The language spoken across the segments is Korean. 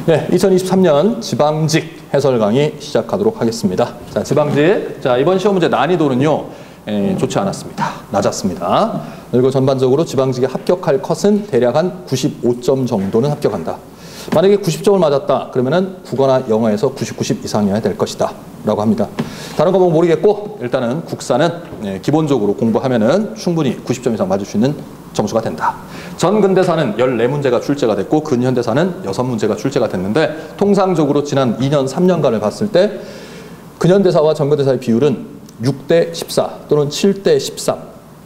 네, 2023년 지방직 해설 강의 시작하도록 하겠습니다. 자, 지방직. 자, 이번 시험 문제 난이도는요, 좋지 않았습니다. 낮았습니다. 그리고 전반적으로 지방직에 합격할 컷은 대략 한 95점 정도는 합격한다. 만약에 90점을 맞았다, 그러면은 국어나 영어에서 90 이상이어야 될 것이다. 라고 합니다. 다른 거 보면 모르겠고, 일단은 국사는 기본적으로 공부하면은 충분히 90점 이상 맞을 수 있는 점수가 된다. 전근대사는 14문제가 출제가 됐고 근현대사는 6문제가 출제가 됐는데 통상적으로 지난 2년, 3년간을 봤을 때 근현대사와 전근대사의 비율은 6대 14 또는 7대 13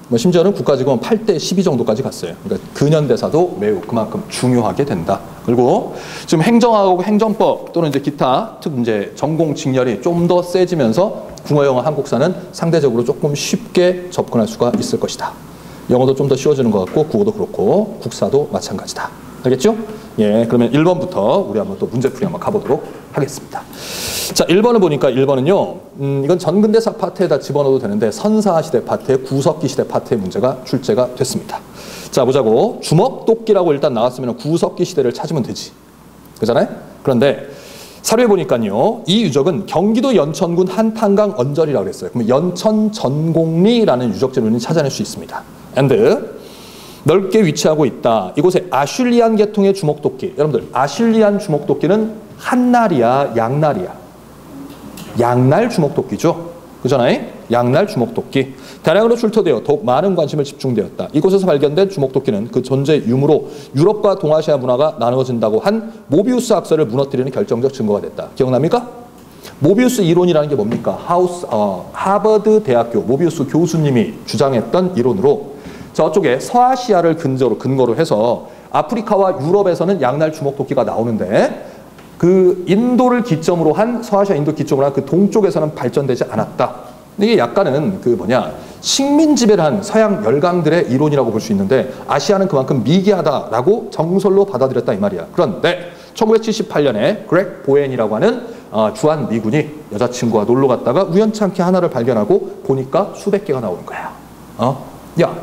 뭐 심지어는 국가직은 8대 12 정도까지 갔어요. 그러니까 근현대사도 매우 그만큼 중요하게 된다. 그리고 지금 행정학하고 행정법 또는 이제 기타 특 이제 전공 직렬이 좀 더 세지면서 국어, 영어, 한국사는 상대적으로 조금 쉽게 접근할 수가 있을 것이다. 영어도 좀 더 쉬워지는 것 같고 국어도 그렇고 국사도 마찬가지다. 알겠죠? 예, 그러면 1번부터 우리 한번 또 문제풀이 한번 가보도록 하겠습니다. 자, 1번을 보니까 1번은요. 이건 전근대사 파트에다 집어넣어도 되는데 선사시대 파트에 구석기 시대 파트의 문제가 출제가 됐습니다. 자, 보자고. 주먹도끼라고 일단 나왔으면 구석기 시대를 찾으면 되지. 그잖아요? 그런데 사료에 보니까요. 이 유적은 경기도 연천군 한탄강 언저리라고 그랬어요. 그러면 연천전곡리라는 유적지를 찾아낼 수 있습니다. and 넓게 위치하고 있다. 이곳에 아슐리안 계통의 주먹도끼. 여러분들 아슐리안 주먹도끼는 한날이야, 양날이야? 양날 주먹도끼죠. 그잖아요. 양날 주먹도끼. 대량으로 출토되어 더욱 많은 관심을 집중되었다. 이곳에서 발견된 주먹도끼는 그 존재 유무로 유럽과 동아시아 문화가 나누어진다고 한 모비우스 학설을 무너뜨리는 결정적 증거가 됐다. 기억납니까? 모비우스 이론이라는 게 뭡니까? 하버드 대학교 모비우스 교수님이 주장했던 이론으로 저쪽에 서아시아를 근거로 해서 아프리카와 유럽에서는 양날 주먹도끼가 나오는데 그 인도를 기점으로 한 서아시아 인도 기점으로 한 그 동쪽에서는 발전되지 않았다. 이게 약간은 그 식민 지배를 한 서양 열강들의 이론이라고 볼 수 있는데 아시아는 그만큼 미개하다라고 정설로 받아들였다 이 말이야. 그런데 1978년에 그렉 보엔이라고 하는 주한 미군이 여자친구와 놀러 갔다가 우연찮게 하나를 발견하고 보니까 수백 개가 나오는 거야. 야,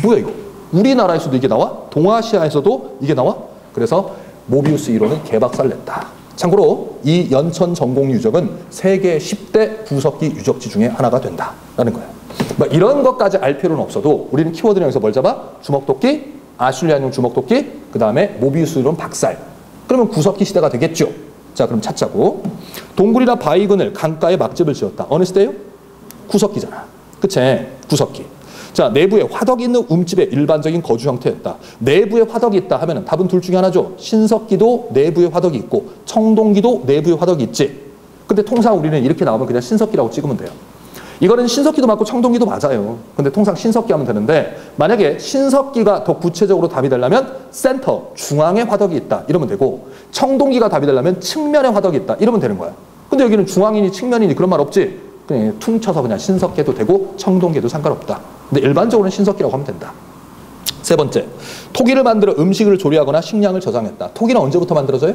뭐야 이거? 우리나라에서도 이게 나와? 동아시아에서도 이게 나와? 그래서 모비우스 이론은 개박살냈다. 참고로 이 연천 전곡리 유적은 세계 10대 구석기 유적지 중에 하나가 된다라는 거예요. 뭐 이런 것까지 알 필요는 없어도 우리는 키워드를 여기서 뭘 잡아? 주먹도끼, 아슐리안용 주먹도끼, 그 다음에 모비우스 이론 박살. 그러면 구석기 시대가 되겠죠. 자, 그럼 찾자고. 동굴이나 바위근을 강가에 막집을 지었다. 어느 시대요? 구석기잖아. 그치? 구석기. 자, 내부에 화덕이 있는 움집의 일반적인 거주 형태였다. 내부에 화덕이 있다 하면은 답은 둘 중에 하나죠. 신석기도 내부에 화덕이 있고 청동기도 내부에 화덕이 있지. 근데 통상 우리는 이렇게 나오면 그냥 신석기라고 찍으면 돼요. 이거는 신석기도 맞고 청동기도 맞아요. 근데 통상 신석기 하면 되는데 만약에 신석기가 더 구체적으로 답이 되려면 센터, 중앙에 화덕이 있다 이러면 되고 청동기가 답이 되려면 측면에 화덕이 있다 이러면 되는 거야. 근데 여기는 중앙이니 측면이니 그런 말 없지. 그냥 퉁쳐서 그냥 신석기도 되고 청동기도 상관없다. 근데 일반적으로는 신석기라고 하면 된다. 세 번째, 토기를 만들어 음식을 조리하거나 식량을 저장했다. 토기는 언제부터 만들어져요?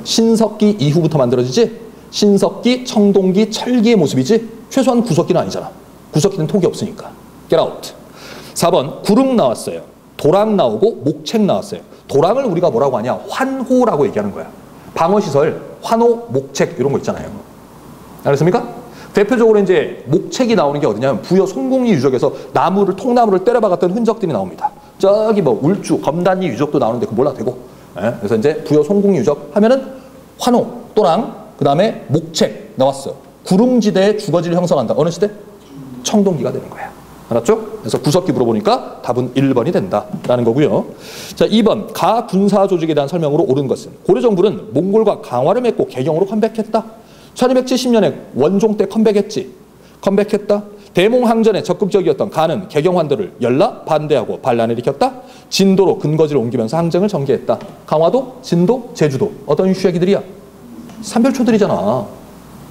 신석기 이후부터 만들어지지? 신석기, 청동기, 철기의 모습이지? 최소한 구석기는 아니잖아. 구석기는 토기 없으니까. Get out. 4번, 구릉 나왔어요. 도랑 나오고 목책 나왔어요. 도랑을 우리가 뭐라고 하냐? 환호라고 얘기하는 거야. 방어시설, 환호, 목책 이런 거 있잖아요. 알았습니까? 대표적으로 이제 목책이 나오는 게 어디냐면 부여 송곡리 유적에서 통나무를 때려박았던 흔적들이 나옵니다. 저기 울주, 검단리 유적도 나오는데 그 몰라도 되고. 그래서 이제 부여 송곡리 유적 하면은 환호, 또랑, 그 다음에 목책 나왔어. 구릉지대의 주거지를 형성한다. 어느 시대? 청동기가 되는 거야. 알았죠? 그래서 구석기 물어보니까 답은 1번이 된다라는 거고요. 자, 2번 가 군사 조직에 대한 설명으로 옳은 것은 고려 정부는 몽골과 강화를 맺고 개경으로 컴백했다. 1270년에 원종 때 컴백했다. 대몽항전에 적극적이었던 가는 개경환도를 열라 반대하고 반란을 일으켰다. 진도로 근거지를 옮기면서 항쟁을 전개했다. 강화도, 진도, 제주도 어떤 휴야기들이야? 삼별초들이잖아.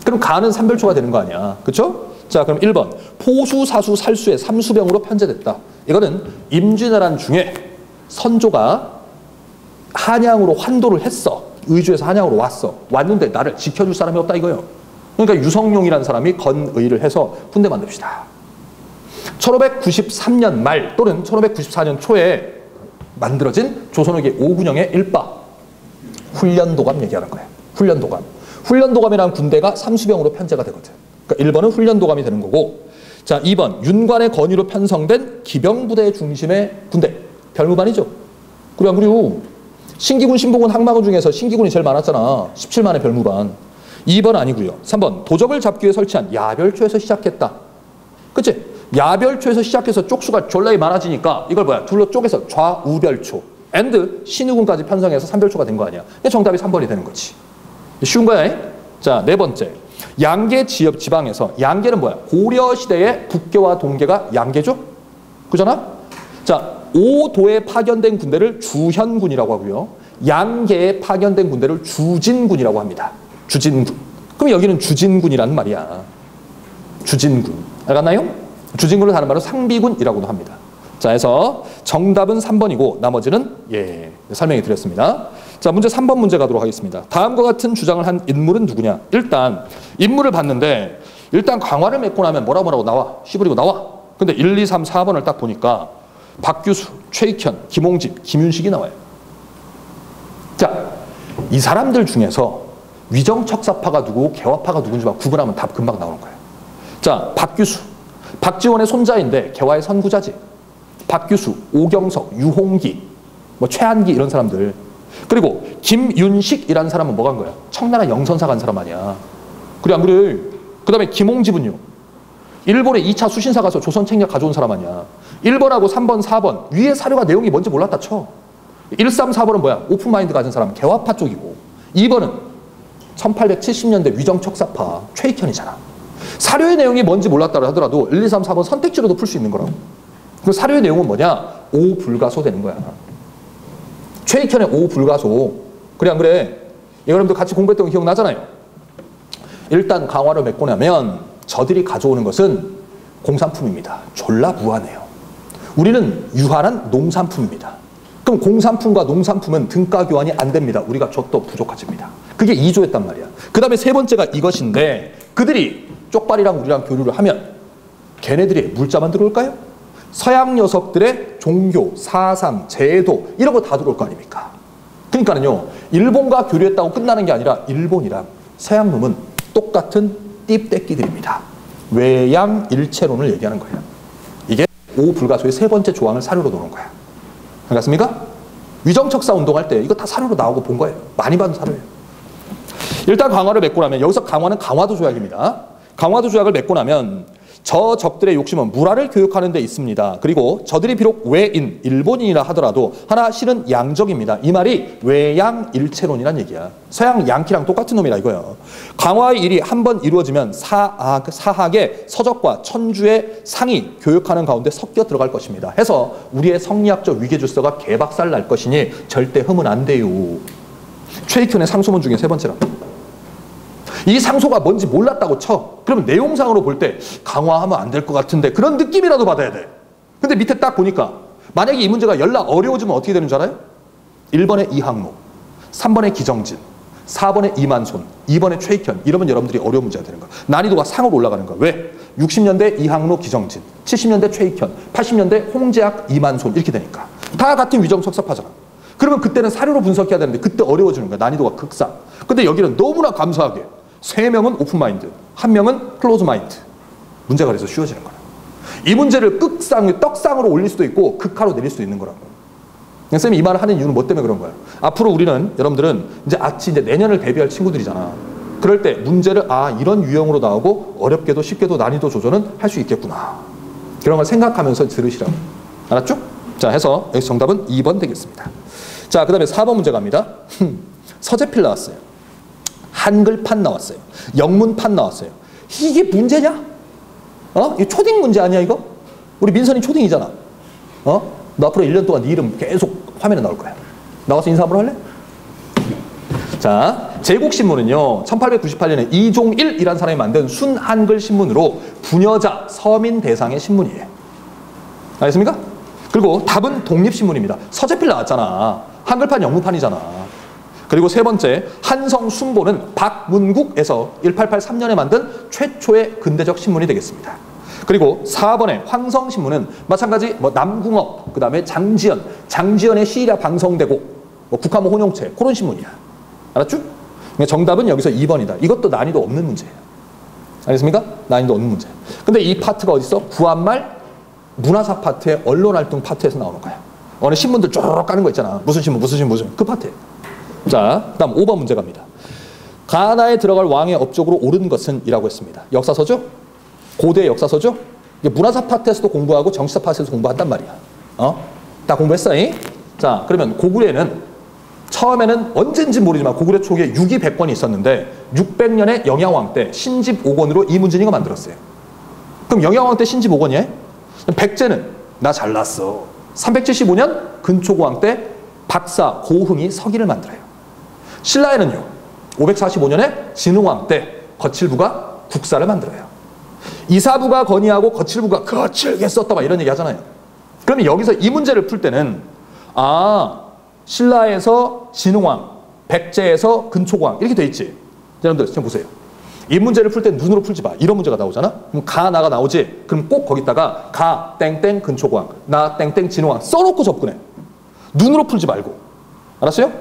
그럼 가는 삼별초가 되는 거 아니야. 그렇죠? 자, 그럼 1번 포수, 사수, 살수의 삼수병으로 편제됐다. 이거는 임진왜란 중에 선조가 한양으로 환도를 했어. 의주에서 한양으로 왔는데 나를 지켜줄 사람이 없다 이거예요. 그러니까 유성룡이라는 사람이 건의를 해서 훈대 만듭시다. 1593년 말 또는 1594년 초에 만들어진 조선후기 5군영의 일바. 훈련도감 얘기하는 거예요. 훈련도감. 훈련도감이라는 군대가 삼수병으로 편제가 되거든. 그러니까 1번은 훈련도감이 되는 거고, 자, 2번 윤관의 건의로 편성된 기병부대 중심의 군대. 별무반이죠. 그리고 안 그래요? 신기군, 신봉군, 항마군 중에서 신기군이 제일 많았잖아. 17만의 별무반. 2번 아니고요. 3번 도적을 잡기 위해 설치한 야별초에서 시작했다. 그치? 야별초에서 시작해서 쪽수가 졸라이 많아지니까 이걸 뭐야? 둘로 쪼개서 좌우별초 앤드 신우군까지 편성해서 3별초가 된 거 아니야. 정답이 3번이 되는 거지. 쉬운 거야. 자, 네 번째. 양계 지역 지방에서, 양계는 뭐야? 고려시대의 북계와 동계가 양계죠? 그잖아? 자, 오도에 파견된 군대를 주현군이라고 하고요. 양계에 파견된 군대를 주진군이라고 합니다. 주진군. 그럼 여기는 주진군이라는 말이야. 주진군. 알겠나요? 주진군을 다른 말로 상비군이라고도 합니다. 자, 해서 정답은 3번이고 나머지는 설명해 드렸습니다. 자, 문제 3번 문제 가도록 하겠습니다. 다음과 같은 주장을 한 인물은 누구냐? 일단 인물을 봤는데 일단 강화를 맺고 나면 뭐라고 나와. 씨부리고 나와. 근데 1, 2, 3, 4번을 딱 보니까 박규수, 최익현, 김홍집, 김윤식이 나와요. 자, 이 사람들 중에서 위정척사파가 누구고 개화파가 누군지 막 구분하면 답 금방 나오는 거예요. 자, 박규수. 박지원의 손자인데 개화의 선구자지. 박규수, 오경석, 유홍기, 뭐 최한기 이런 사람들. 그리고 김윤식이라는 사람은 뭐 간 거야? 청나라 영선사 간 사람 아니야. 그래 안 그래? 그 다음에 김홍집은요. 일본에 2차 수신사 가서 조선 책략 가져온 사람 아니야. 1번하고 3번, 4번 위에 사료가 내용이 뭔지 몰랐다 쳐. 1, 3, 4번은 뭐야? 오픈마인드 가진 사람 개화파 쪽이고 2번은 1870년대 위정척사파 최익현이잖아. 사료의 내용이 뭔지 몰랐다 하더라도 1, 2, 3, 4번 선택지로도 풀 수 있는 거라고. 그 사료의 내용은 뭐냐? 오불가소 되는 거야. 최익현의 오불가소. 그래 안 그래? 여러분들 같이 공부했던 거 기억나잖아요. 일단 강화를 맺고 나면 저들이 가져오는 것은 공산품입니다. 졸라 무한해요. 우리는 유한한 농산품입니다. 그럼 공산품과 농산품은 등가 교환이 안 됩니다. 우리가 줬도 부족해집니다. 그게 2조였단 말이야. 그 다음에 세 번째가 이것인데 그들이 쪽발이랑 우리랑 교류를 하면 걔네들이 물자만 들어올까요? 서양 녀석들의 종교, 사상, 제도 이런 거 다 들어올 거 아닙니까? 그러니까는요. 일본과 교류했다고 끝나는 게 아니라 일본이랑 서양 놈은 똑같은 띠떼끼들입니다. 외양일체론을 얘기하는 거예요. 이게 오불가소의 세 번째 조항을 사료로 놓은 거야. 알겠습니까? 위정척사 운동할 때 이거 다 사료로 나오고 본 거예요. 많이 받은 사료예요. 일단 강화를 맺고 나면 여기서 강화는 강화도 조약입니다. 강화도 조약을 맺고 나면 저 적들의 욕심은 무라를 교육하는 데 있습니다. 그리고 저들이 비록 외인, 일본인이라 하더라도 하나 실은 양적입니다. 이 말이 외양일체론이란 얘기야. 서양 양키랑 똑같은 놈이라 이거예요. 강화의 일이 한번 이루어지면 사학의 서적과 천주의 상이 교육하는 가운데 섞여 들어갈 것입니다. 해서 우리의 성리학적 위계질서가 개박살 날 것이니 절대 흠은 안 돼요. 최익현의 상소문 중에 세 번째랍니다. 이 상소가 뭔지 몰랐다고 쳐. 그러면 내용상으로 볼 때 강화하면 안 될 것 같은데 그런 느낌이라도 받아야 돼. 근데 밑에 딱 보니까 만약에 이 문제가 연락 어려워지면 어떻게 되는 줄 알아요? 1번에 이항로, 3번에 기정진, 4번에 이만손, 2번에 최익현. 이러면 여러분들이 어려운 문제가 되는 거야. 난이도가 상으로 올라가는 거야. 왜? 60년대 이항로, 기정진, 70년대 최익현, 80년대 홍재학, 이만손 이렇게 되니까. 다 같은 위정척사파잖아. 그러면 그때는 사료로 분석해야 되는데 그때 어려워지는 거야. 난이도가 극상. 근데 여기는 너무나 감사하게 3명은 오픈마인드, 1명은 클로즈마인드. 문제가 그래서 쉬워지는 거야. 이 문제를 떡상으로 올릴 수도 있고 극하로 내릴 수도 있는 거라고. 쌤이 이 말을 하는 이유는 뭐 때문에 그런 거야? 앞으로 우리는 여러분들은 이제 내년을 대비할 친구들이잖아. 그럴 때 문제를 이런 유형으로 나오고 어렵게도 쉽게도 난이도 조절은 할 수 있겠구나. 그런 걸 생각하면서 들으시라고. 알았죠? 자, 해서 여기 정답은 2번 되겠습니다. 자, 그 다음에 4번 문제 갑니다. 서재필 나왔어요. 한글판 나왔어요. 영문판 나왔어요. 이게 문제냐? 이 초딩 문제 아니야 이거? 우리 민선이 초딩이잖아. 너 앞으로 1년 동안 네 이름 계속 화면에 나올 거야. 나와서 인사 한번 할래? 자, 제국신문은요 1898년에 이종일이라는 사람이 만든 순한글 신문으로 부녀자 서민 대상의 신문이에요. 알겠습니까? 그리고 답은 독립신문입니다. 서재필 나왔잖아. 한글판 영문판이잖아. 그리고 세 번째, 한성순보는 박문국에서 1883년에 만든 최초의 근대적 신문이 되겠습니다. 그리고 4번의 황성신문은 마찬가지 남궁업, 그 다음에 장지연의 시일야 방성되고 국화모 혼용체 그런 신문이야. 알았죠? 그러니까 정답은 여기서 2번이다. 이것도 난이도 없는 문제예요. 알겠습니까? 난이도 없는 문제. 근데 이 파트가 어딨어? 구한말 문화사 파트의 언론활동 파트에서 나오는 거야. 어느 신문들 쪼르륵 까는 거 있잖아. 무슨 신문, 무슨 신문, 무슨 그 파트에. 자, 그 다음 5번 문제 갑니다. 가나에 들어갈 왕의 업적으로 옳은 것은 이라고 했습니다. 역사서죠? 고대 역사서죠? 이게 문화사 파트에서도 공부하고 정치사 파트에서 공부한단 말이야. 다 공부했어? 자, 그러면 고구려에는 처음에는 언제인지 모르지만 고구려 초기에 6이 100권이 있었는데 600년에 영야왕 때 신집 5권으로 이문진이가 만들었어요. 그럼 영야왕 때 신집 5권이에요? 백제는 나 잘났어. 375년 근초고왕 때 박사 고흥이 서기를 만들어요. 신라에는요 545년에 진흥왕 때 거칠부가 국사를 만들어요. 이사부가 건의하고 거칠부가 거칠게 썼다 막 이런 얘기 하잖아요. 그러면 여기서 이 문제를 풀 때는 신라에서 진흥왕, 백제에서 근초고왕 이렇게 돼 있지. 여러분들 지금 보세요. 이 문제를 풀 때 눈으로 풀지 마. 이런 문제가 나오잖아. 그럼 가, 나가 나오지. 그럼 꼭 거기다가 가, 땡땡, 근초고왕, 나, 땡땡, 진흥왕 써놓고 접근해. 눈으로 풀지 말고. 알았어요?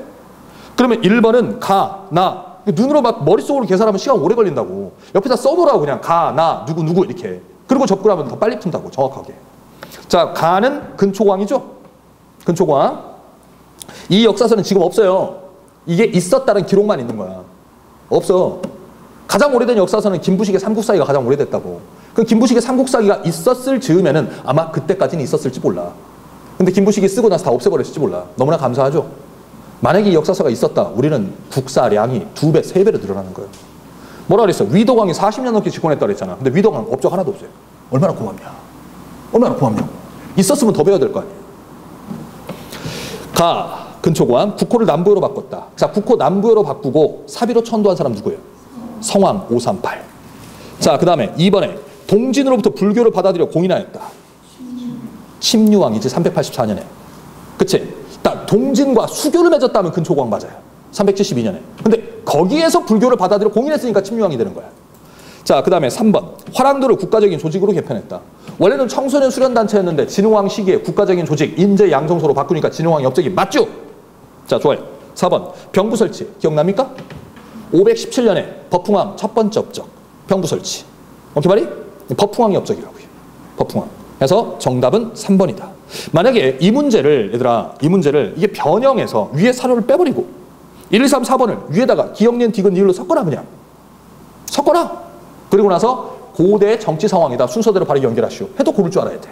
그러면 1번은 가, 나. 눈으로 막 머릿속으로 계산하면 시간 오래 걸린다고. 옆에다 써놓으라고 그냥 가, 나, 누구, 누구 이렇게. 그리고 접근하면 더 빨리 푼다고 정확하게. 자, 가는 근초고왕이죠. 근초고왕. 이 역사서는 지금 없어요. 이게 있었다는 기록만 있는 거야. 없어. 가장 오래된 역사서는 김부식의 삼국사기가 가장 오래됐다고. 그럼 김부식의 삼국사기가 있었을 즈음에는 아마 그때까지는 있었을지 몰라. 근데 김부식이 쓰고 나서 다 없애버렸을지 몰라. 너무나 감사하죠. 만약에 이 역사서가 있었다. 우리는 국사량이 2배, 3배로 늘어나는 거예요. 뭐라 그랬어? 위덕왕이 40년 넘게 집권했다 그랬잖아. 근데 위덕왕 업적 하나도 없어요. 얼마나 고맙냐. 얼마나 고맙냐고. 있었으면 더 배워야 될 거 아니에요. 가, 근초고왕, 국호를 남부여로 바꿨다. 자, 국호 남부여로 바꾸고 사비로 천도한 사람 누구예요? 성왕 538. 자, 그 다음에 2번에 동진으로부터 불교를 받아들여 공인하였다. 침류왕이지 384년에. 그치? 딱 동진과 수교를 맺었다면 근초고왕 맞아요. 372년에. 근데 거기에서 불교를 받아들여 공인했으니까 침류왕이 되는 거야. 자, 그 다음에 3번. 화랑도를 국가적인 조직으로 개편했다. 원래는 청소년 수련단체였는데 진흥왕 시기에 국가적인 조직 인재 양성소로 바꾸니까 진흥왕이 업적이 맞죠? 자, 좋아요. 4번. 병부 설치. 기억납니까? 517년에 법흥왕 첫 번째 업적. 병부 설치. 오케이 말이? 법흥왕이 업적이라고요. 법흥왕. 그래서 정답은 3번이다. 만약에 이 문제를 얘들아 이 문제를 이게 변형해서 위에 사료를 빼버리고 1, 2, 3, 4번을 위에다가 기역니은 디귿 니을로 섞어라 그냥. 섞어라. 그리고 나서 고대 정치 상황이다. 순서대로 바로 연결하시오. 해도 고를 줄 알아야 돼.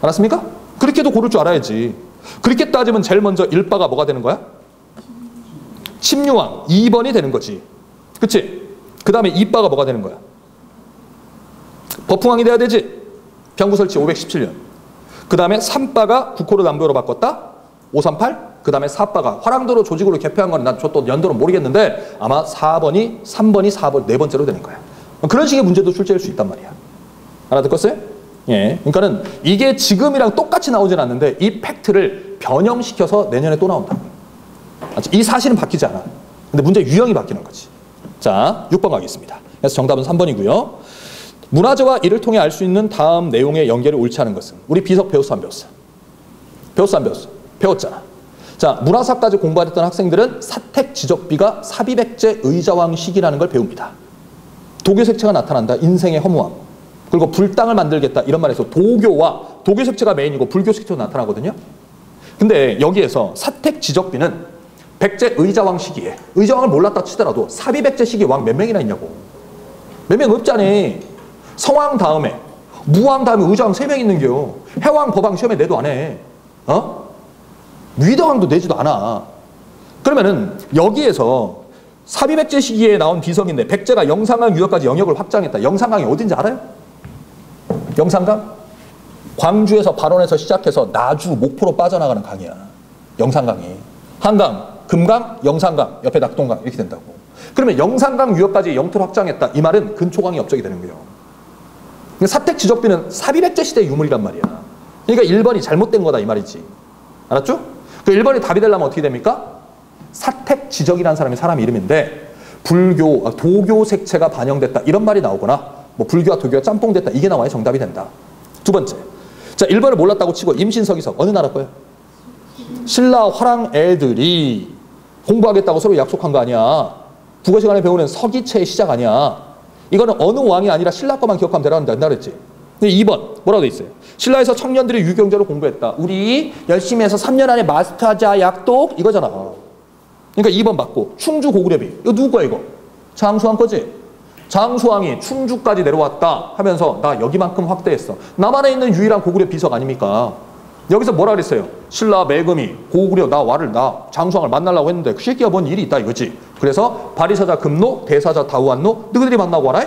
알았습니까? 그렇게도 고를 줄 알아야지. 그렇게 따지면 제일 먼저 1바가 뭐가 되는 거야? 침류왕 2번이 되는 거지. 그치? 그 다음에 2바가 뭐가 되는 거야? 법흥왕이 돼야 되지. 병부 설치 517년. 그 다음에 3바가 국호를 남부여로 바꿨다. 538. 그 다음에 4바가 화랑도로 조직으로 개폐한 건 난 저 또 연도는 모르겠는데 아마 4번이 3번이 4번 네 번째로 되는 거야. 그런 식의 문제도 출제할 수 있단 말이야. 알아듣겠어요? 예. 그러니까는 이게 지금이랑 똑같이 나오진 않는데 이 팩트를 변형시켜서 내년에 또 나온다. 이 사실은 바뀌지 않아. 근데 문제 유형이 바뀌는 거지. 자, 6번 가겠습니다. 그래서 정답은 3번이고요. 문화재와 이를 통해 알 수 있는 다음 내용의 연결이 옳지 않은 것은 우리 비석 배웠어 안 배웠어? 배웠어 안 배웠어? 배웠잖아. 자, 문화사까지 공부하셨던 학생들은 사택 지적비가 사비백제 의자왕 시기라는 걸 배웁니다. 도교색채가 나타난다. 인생의 허무함. 그리고 불당을 만들겠다. 이런 말에서 도교와 도교색채가 메인이고 불교색채도 나타나거든요. 근데 여기에서 사택 지적비는 백제 의자왕 시기에 의자왕을 몰랐다 치더라도 사비백제 시기 왕 몇 명이나 있냐고. 몇 명 없잖니. 성왕 다음에 무왕 다음에 의자왕 3명 있는겨. 해왕 법왕 시험에 내도 안 해. 위덕왕도 내지도 않아. 그러면은 여기에서 사비백제 시기에 나온 비석인데 백제가 영산강 유역까지 영역을 확장했다. 영산강이 어딘지 알아요? 영산강? 광주에서 발원해서 시작해서 나주, 목포로 빠져나가는 강이야. 영산강이. 한강, 금강, 영산강, 옆에 낙동강 이렇게 된다고. 그러면 영산강 유역까지 영토를 확장했다. 이 말은 근초광이 업적이 되는 거예요. 사택 지적비는 사비백제 시대 유물이란 말이야. 그러니까 1번이 잘못된 거다 이 말이지. 알았죠? 그 1번이 답이 되려면 어떻게 됩니까? 사택 지적이라는 사람이 이름인데 불교, 도교 색채가 반영됐다 이런 말이 나오거나 뭐 불교와 도교가 짬뽕됐다 이게 나와야 정답이 된다. 두 번째. 자, 1번을 몰랐다고 치고 임신 서기석 어느 나라 거예요? 신라 화랑 애들이 공부하겠다고 서로 약속한 거 아니야. 국어 시간에 배우는 서기체의 시작 아니야. 이거는 어느 왕이 아니라 신라 거만 기억하면 되라는데 안 그랬지. 근데 2번 뭐라고 돼 있어요? 신라에서 청년들이 유경제로 공부했다. 우리 열심히 해서 3년 안에 마스터하자 약독 이거잖아. 그러니까 2번 맞고. 충주 고구려비 이거 누구 거야 이거? 장수왕 거지. 장수왕이 충주까지 내려왔다 하면서 나 여기만큼 확대했어. 남한에 있는 유일한 고구려 비석 아닙니까? 여기서 뭐라 그랬어요? 신라 매금이 고구려 나 장수왕을 만나려고 했는데 그 새끼가 뭔 일이 있다 이거지. 그래서 바리사자 금노 대사자 다우안노 너희들이 만나고 하라?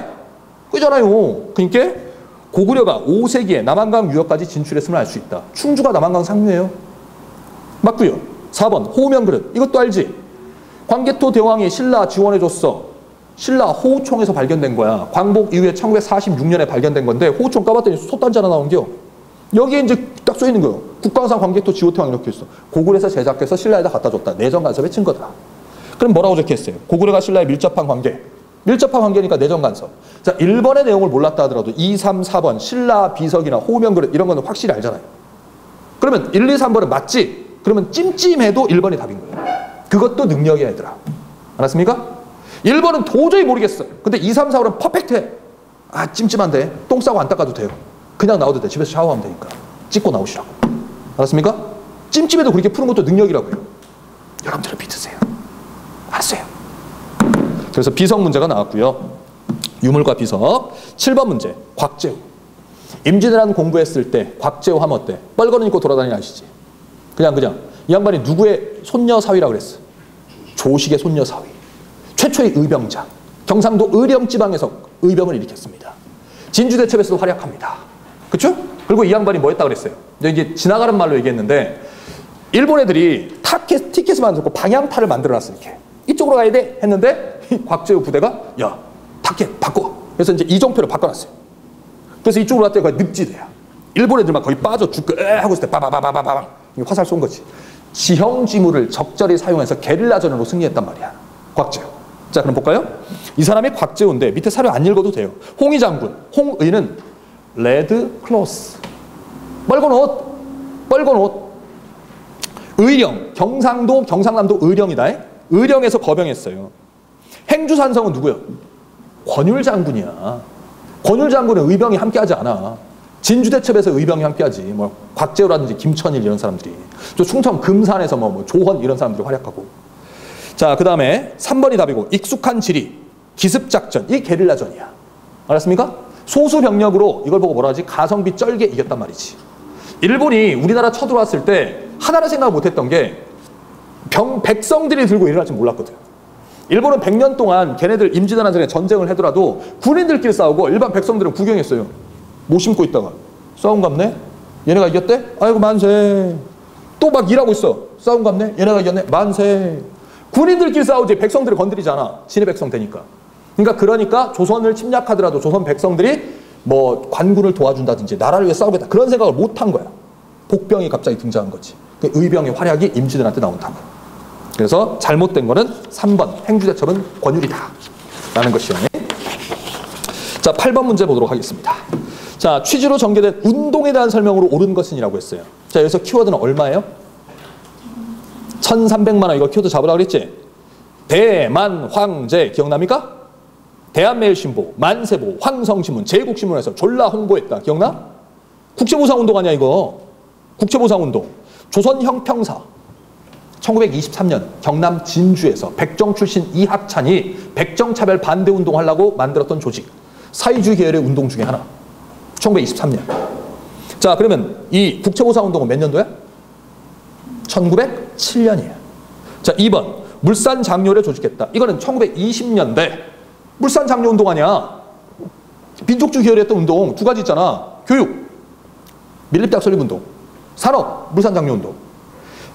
그잖아요. 그러니까 고구려가 5세기에 남한강 유역까지 진출했음을 알 수 있다. 충주가 남한강 상류예요. 맞고요. 4번 호명그릇 이것도 알지? 광개토 대왕이 신라 지원해줬어. 신라 호우총에서 발견된 거야. 광복 이후에 1946년에 발견된 건데 호우총 까봤더니 솥단지 하나 나온겨. 여기에 이제 딱 써있는 거예요. 국광산 광개토 지호태왕 이렇게 있어. 고구려에서 제작해서 신라에다 갖다 줬다. 내정 간섭에 친 거다. 그럼 뭐라고 적혀있어요? 고구려가 신라에 밀접한 관계. 밀접한 관계니까 내정 간섭. 자, 1번의 내용을 몰랐다 하더라도 2, 3, 4번 신라 비석이나 호명그릇 이런 거는 확실히 알잖아요. 그러면 1, 2, 3번은 맞지? 그러면 찜찜해도 1번이 답인 거예요. 그것도 능력이야 얘들아. 알았습니까? 1번은 도저히 모르겠어요. 근데 2, 3, 4번은 퍼펙트해. 아 찜찜한데 똥 싸고 안 닦아도 돼요. 그냥 나와도 돼. 집에서 샤워하면 되니까. 찍고 나오시라고. 알았습니까? 찜찜해도 그렇게 푸는 것도 능력이라고요. 여러분들은 믿으세요. 알았어요. 그래서 비석 문제가 나왔고요. 유물과 비석. 7번 문제. 곽재우. 임진왜란 공부했을 때 곽재우 하면 어때? 뻘거는 입고 돌아다니는 아시지? 그냥 이 양반이 누구의 손녀 사위라고 그랬어? 조식의 손녀 사위. 최초의 의병자. 경상도 의령지방에서 의병을 일으켰습니다. 진주대첩에서도 활약합니다. 그렇죠? 그리고 이 양반이 뭐 했다 그랬어요? 이게 지나가는 말로 얘기했는데 일본 애들이 티켓을 만들고 방향타를 만들어놨어. 이렇게. 이쪽으로 가야 돼 했는데 곽재우 부대가 야 타켓 바꿔. 그래서 이제 이정표를 바꿔놨어요. 그래서 이쪽으로 갔더니 거의 늪지대야. 일본 애들 막 거의 빠져 죽고 하고 있을 때 빠바바바바방 화살 쏜 거지. 지형지물을 적절히 사용해서 게릴라전으로 승리했단 말이야. 곽재우. 자 그럼 볼까요? 이 사람이 곽재우인데 밑에 사료 안 읽어도 돼요. 홍의 장군, 홍의는 레드 클로스. 빨간 옷. 의령, 경상남도 의령이다. 의령에서 거병했어요. 행주산성은 누구야? 권율 장군이야. 권율 장군은 의병이 함께하지 않아. 진주대첩에서 의병이 함께하지. 뭐 곽재우라든지 김천일 이런 사람들이. 또 충청 금산에서 뭐 조헌 이런 사람들이 활약하고. 자, 그 다음에 3번이 답이고 익숙한 지리, 기습작전, 이 게릴라전이야. 알았습니까? 소수 병력으로 이걸 보고 뭐라 하지? 가성비 쩔게 이겼단 말이지. 일본이 우리나라 쳐들어왔을 때 하나를 생각 못했던 게 백성들이 들고 일어날 줄 몰랐거든. 일본은 100년 동안 걔네들 임진왜란 전에 전쟁을 하더라도 군인들끼리 싸우고 일반 백성들은 구경했어요. 못 심고 있다가 싸움 갑네? 얘네가 이겼대? 아이고 만세. 또 막 일하고 있어. 싸움 갑네? 얘네가 이겼네? 만세. 군인들끼리 싸우지 백성들을 건드리지 않아. 신의 백성 되니까. 그러니까 조선을 침략하더라도 조선 백성들이 뭐 관군을 도와준다든지 나라를 위해 싸우겠다 그런 생각을 못 한 거야. 복병이 갑자기 등장한 거지. 의병의 활약이 임진왜란 때 나온다고. 그래서 잘못된 거는 3번 행주대첩은 권율이다 라는 것이요. 자 8번 문제 보도록 하겠습니다. 자 취지로 전개된 운동에 대한 설명으로 옳은 것은 이라고 했어요. 자 여기서 키워드는 얼마예요? 1300만 원. 이거 키워드 잡으라고 그랬지? 대만 황제 기억납니까? 대한매일신보, 만세보, 황성신문, 제국신문에서 졸라 홍보했다. 기억나? 국제보상운동 아니야 이거. 국제보상운동. 조선형평사 1923년 경남 진주에서 백정 출신 이학찬이 백정차별 반대운동 하려고 만들었던 조직. 사회주의 계열의 운동 중에 하나. 1923년. 자 그러면 이 국제보상운동은 몇 년도야? 1907년이에요. 자 2번 물산장려를 조직했다. 이거는 1920년대 물산장려운동 아니야. 민족주의 계열이었던 운동 두 가지 있잖아. 교육, 밀립대학 설립운동, 산업, 물산장려운동.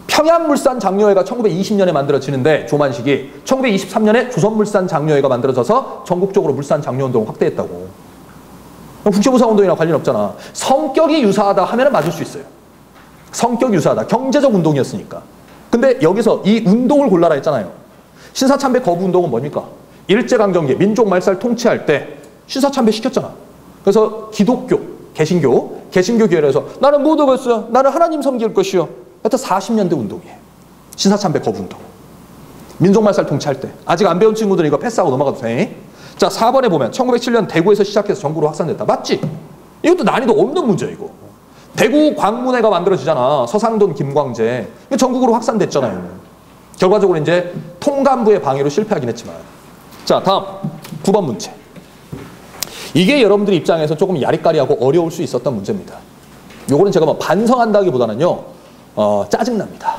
평양물산장려회가 1920년에 만들어지는데 조만식이 1923년에 조선물산장려회가 만들어져서 전국적으로 물산장려운동을 확대했다고. 국제보상운동이랑 관련 없잖아. 성격이 유사하다 하면 맞을 수 있어요. 성격이 유사하다. 경제적 운동이었으니까. 근데 여기서 이 운동을 골라라 했잖아요. 신사참배 거부운동은 뭡니까? 일제강점기 민족 말살 통치할 때 신사참배 시켰잖아. 그래서 기독교, 개신교 계열에서 나는 못 오겠어요. 나는 하나님 섬길 것이요. 하여튼 40년대 운동이에요. 신사참배 거부운동. 민족말살 통치할 때. 아직 안 배운 친구들은 이거 패스하고 넘어가도 돼. 자, 4번에 보면 1907년 대구에서 시작해서 전국으로 확산됐다. 맞지? 이것도 난이도 없는 문제야, 이거. 대구 광문회가 만들어지잖아. 서상돈, 김광재. 전국으로 확산됐잖아요. 결과적으로 이제 통감부의 방해로 실패하긴 했지만. 자, 다음 9번 문제. 이게 여러분들 입장에서 조금 야리까리하고 어려울 수 있었던 문제입니다. 요거는 제가 뭐 반성한다기보다는요, 짜증납니다.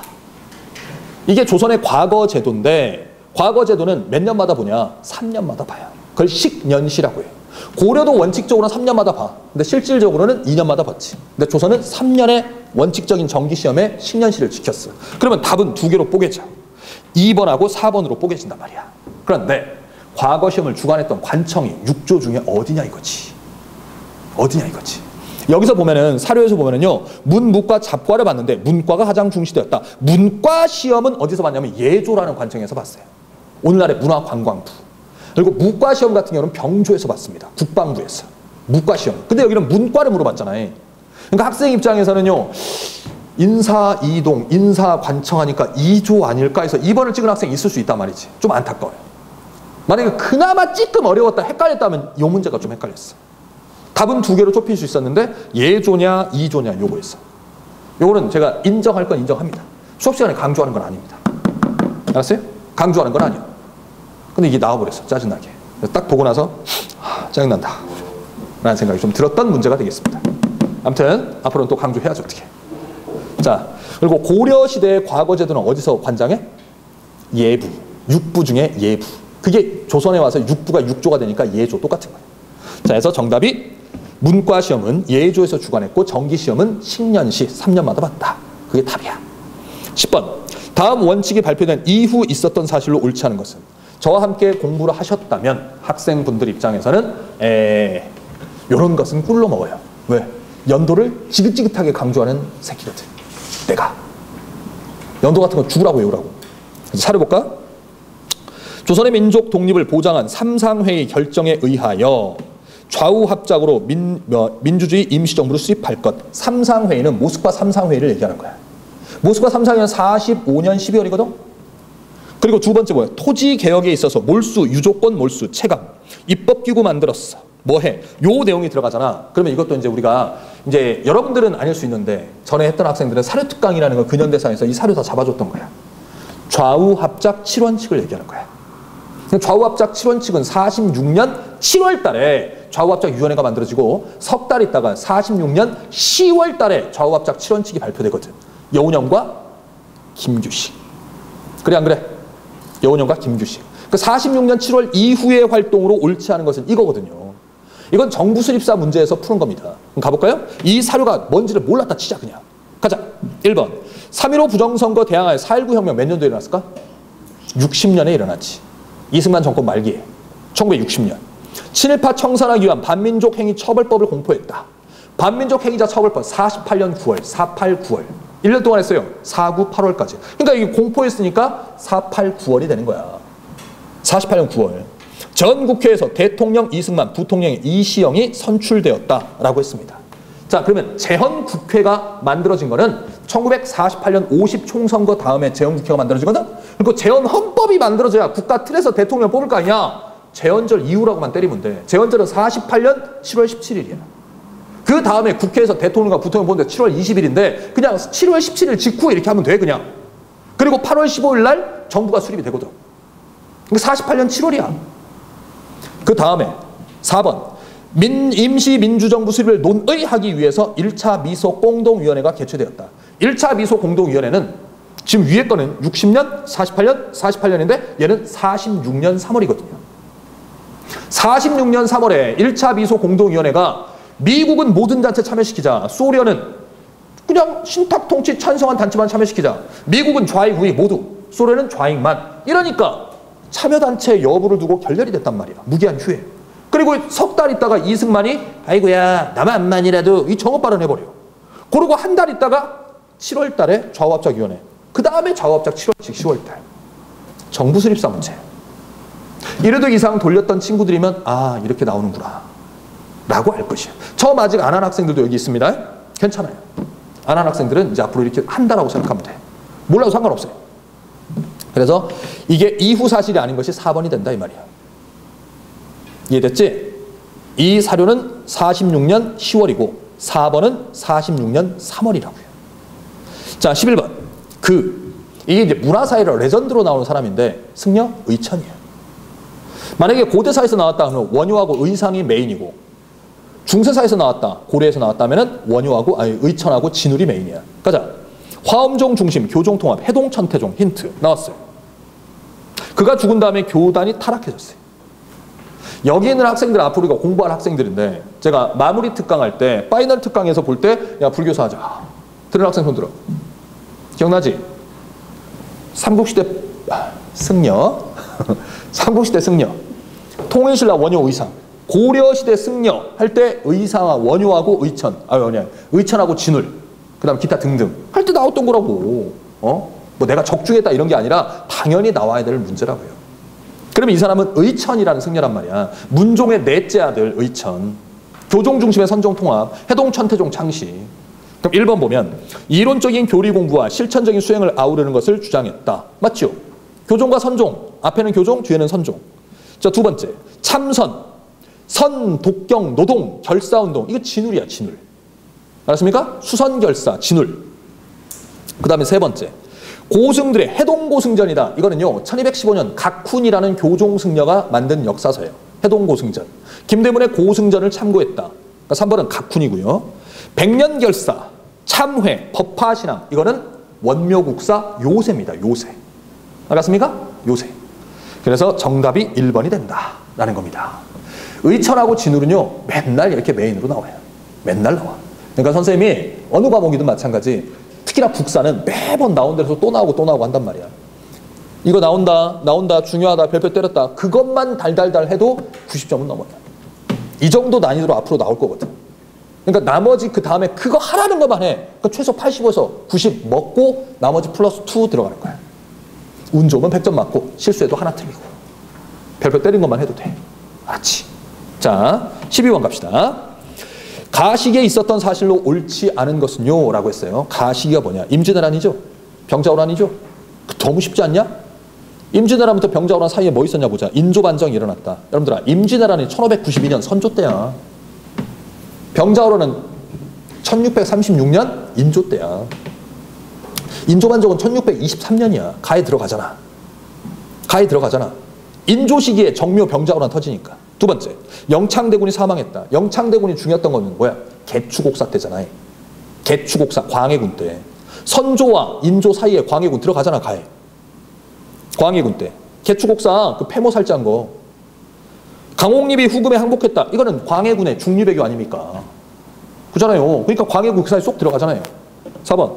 이게 조선의 과거 제도인데, 과거 제도는 몇 년마다 보냐? 3년마다 봐요. 그걸 식년시라고 해요. 고려도 원칙적으로는 3년마다 봐. 근데 실질적으로는 2년마다 봤지. 근데 조선은 3년의 원칙적인 정기시험에 식년시를 지켰어. 그러면 답은 두 개로 뽀개져. 2번하고 4번으로 뽀개진단 말이야. 그런데 과거 시험을 주관했던 관청이 6조 중에 어디냐 이거지. 어디냐 이거지. 여기서 보면은 사료에서 보면은요, 문무과 잡과를 봤는데 문과가 가장 중시되었다. 문과 시험은 어디서 봤냐면 예조라는 관청에서 봤어요. 오늘날의 문화관광부. 그리고 무과 시험 같은 경우는 병조에서 봤습니다. 국방부에서. 무과 시험. 근데 여기는 문과를 물어봤잖아요. 그러니까 학생 입장에서는요, 인사 이동, 인사 관청하니까 2조 아닐까 해서 2번을 찍은 학생이 있을 수 있단 말이지. 좀 안타까워요. 만약에 그나마 조금 어려웠다, 헷갈렸다면 이 문제가 좀 헷갈렸어. 답은 두 개로 좁힐 수 있었는데 예조냐 2조냐 요거였어. 요거는 제가 인정할 건 인정합니다. 수업 시간에 강조하는 건 아닙니다. 알았어요? 강조하는 건 아니에요. 근데 이게 나와버렸어. 짜증나게. 딱 보고 나서 짜증난다 라는 생각이 좀 들었던 문제가 되겠습니다. 아무튼 앞으로는 또 강조해야죠. 어떻게. 자, 그리고 고려시대의 과거제도는 어디서 관장해? 예부. 육부 중에 예부. 그게 조선에 와서 육부가 6조가 되니까 예조 똑같은 거예요. 자, 그래서 정답이 문과 시험은 예조에서 주관했고 정기시험은 식년시 3년마다 봤다. 그게 답이야. 10번. 다음 원칙이 발표된 이후 있었던 사실로 옳지 않은 것은? 저와 함께 공부를 하셨다면 학생분들 입장에서는 이런 것은 꿀로 먹어요. 왜? 연도를 지긋지긋하게 강조하는 새끼거든. 내가. 연도 같은 거 죽으라고 외우라고. 그래서 차려볼까? 조선의 민족 독립을 보장한 삼상회의 결정에 의하여 좌우 합작으로 민주주의 임시정부를 수립할 것. 삼상회의는 모스크바 삼상회의를 얘기하는 거야. 모스크바 삼상회의는 45년 12월이거든. 그리고 두 번째 뭐야? 토지개혁에 있어서 몰수, 유조건 몰수, 체감, 입법기구 만들었어. 뭐해? 요 내용이 들어가잖아. 그러면 이것도 이제 우리가 이제 여러분들은 아닐 수 있는데 전에 했던 학생들은 사료특강이라는 걸 근현대사에서 이 사료 다 잡아줬던 거야. 좌우 합작 7원칙을 얘기하는 거야. 좌우합작 7원칙은 46년 7월 달에 좌우합작위원회가 만들어지고 석 달 있다가 46년 10월 달에 좌우합작 7원칙이 발표되거든. 여운형과 김규식. 그래 안 그래? 여운형과 김규식. 그 46년 7월 이후의 활동으로 옳지 않은 것은 이거거든요. 이건 정부 수립사 문제에서 푸는 겁니다. 그럼 가볼까요? 이 사료가 뭔지를 몰랐다 치자 그냥. 가자. 1번. 3.15 부정선거 대항하여 4.19 혁명 몇 년도에 일어났을까? 60년에 일어났지. 이승만 정권 말기에 1960년 친일파 청산하기 위한 반민족 행위 처벌법을 공포했다. 반민족 행위자 처벌법 48년 9월 48, 9월 1년 동안 했어요. 49, 8월까지. 그러니까 이게 공포했으니까 48, 9월이 되는 거야. 48년 9월 전 국회에서 대통령 이승만, 부통령 이시영이 선출되었다라고 했습니다. 자, 그러면 재헌국회가 만들어진 거는 1948년 50 총선거 다음에 재헌국회가 만들어진 거든? 그리고 재헌헌법이 만들어져야 국가 틀에서 대통령 뽑을 거 아니야. 재헌절 이후라고만 때리면 돼. 재헌절은 48년 7월 17일이야. 그 다음에 국회에서 대통령과 부통령 뽑는데 7월 20일인데 그냥 7월 17일 직후 이렇게 하면 돼 그냥. 그리고 8월 15일 날 정부가 수립이 되거든. 48년 7월이야. 그 다음에 4번. 임시민주정부 수립을 논의하기 위해서 1차 미소 공동위원회가 개최되었다. 1차 미소 공동위원회는 지금 위에 거는 60년, 48년인데 얘는 46년 3월이거든요. 46년 3월에 1차 미소 공동위원회가 미국은 모든 단체 참여시키자. 소련은 그냥 신탁 통치 찬성한 단체만 참여시키자. 미국은 좌익, 우익 모두. 소련은 좌익만. 이러니까 참여단체 여부를 두고 결렬이 됐단 말이야. 무기한 휴회. 그리고 석 달 있다가 이승만이 아이고야 나만이라도 이 정업 발언해버려. 그리고 한 달 있다가 7월 달에 좌우합작위원회. 그 다음에 좌우합작 7월씩 10월 달. 정부 수립사 문제. 이래도 이상 돌렸던 친구들이면 아 이렇게 나오는구나 라고 알 것이에요. 처음 아직 안 한 학생들도 여기 있습니다. 괜찮아요. 안 한 학생들은 이제 앞으로 이렇게 한다라고 생각하면 돼. 몰라도 상관없어요. 그래서 이게 이후 사실이 아닌 것이 4번이 된다 이 말이야. 이해됐지? 이 사료는 46년 10월이고 4번은 46년 3월이라고요. 자, 11번. 이게 이제 문화사회로 레전드로 나오는 사람인데 승려 의천이에요. 만약에 고대사에서 나왔다 하면 원효하고 의상이 메인이고 중세사에서 나왔다, 고려에서 나왔다면 원효하고 의천하고 진울이 메인이야. 가자. 화엄종 중심 교종통합 해동천태종 힌트 나왔어요. 그가 죽은 다음에 교단이 타락해졌어요. 여기 있는 학생들 앞으로 우리가 공부할 학생들인데 제가 마무리 특강할 때 파이널 특강에서 볼 때 야 불교사 하자. 들은 학생 손 들어. 기억나지? 삼국시대 승려 삼국시대 승려 통일신라 원효 의상 고려시대 승려 할 때 의상아 원효하고 의천 의천하고 진울 그 다음 기타 등등 할 때 나왔던 거라고. 뭐 내가 적중했다 이런 게 아니라 당연히 나와야 될 문제라고요. 그러면 이 사람은 의천이라는 승려란 말이야. 문종의 넷째 아들 의천 교종 중심의 선종통합 해동천태종 창시. 그럼 1번 보면 이론적인 교리 공부와 실천적인 수행을 아우르는 것을 주장했다. 맞죠? 교종과 선종. 앞에는 교종, 뒤에는 선종. 자, 두 번째. 참선, 선, 독경, 노동, 결사운동. 이거 진울이야, 진울. 알았습니까? 수선결사, 진울. 그 다음에 세 번째. 고승들의 해동고승전이다. 이거는요, 1215년 각훈이라는 교종승려가 만든 역사서예요. 해동고승전. 김대문의 고승전을 참고했다. 그러니까 3번은 각훈이고요. 백년결사, 참회, 법화신앙. 이거는 원묘국사 요새입니다. 요새. 알았습니까? 요새. 그래서 정답이 1번이 된다라는 겁니다. 의천하고 진울은요, 맨날 이렇게 메인으로 나와요. 맨날 나와. 그러니까 선생님이 어느 과목이든 마찬가지. 특히나 국사는 매번 나온 데서 또 나오고 한단 말이야. 이거 나온다, 중요하다, 별표 때렸다. 그것만 달달달 해도 90점은 넘어요. 이 정도 난이도로 앞으로 나올 거거든. 그러니까 나머지 그 다음에 그거 하라는 것만 해. 그러니까 최소 85에서 90 먹고 나머지 플러스 2 들어가는 거야. 운 좋으면 100점 맞고 실수해도 하나 틀리고. 별표 때린 것만 해도 돼. 알았지? 자, 12번 갑시다. 가시기에 있었던 사실로 옳지 않은 것은요? 라고 했어요. 가시기가 뭐냐? 임진왜란이죠? 병자호란이죠? 너무 쉽지 않냐? 임진왜란부터 병자호란 사이에 뭐 있었냐 보자. 인조반정이 일어났다. 여러분들아, 임진왜란이 1592년 선조 때야. 병자호란은 1636년 인조 때야. 인조반정은 1623년이야. 가에 들어가잖아. 인조 시기에 정묘 병자호란 터지니까. 두 번째, 영창대군이 사망했다. 영창대군이 중요했던 거는 뭐야? 개추곡사 때잖아요. 개추곡사, 광해군 때. 선조와 인조 사이에 광해군 들어가잖아, 가에. 광해군 때. 개추곡사, 그 폐모 살찌한 거. 강옥립이 후금에 항복했다. 이거는 광해군의 중립외교 아닙니까? 그잖아요. 그러니까 광해군 그 사이 쏙 들어가잖아요. 4번.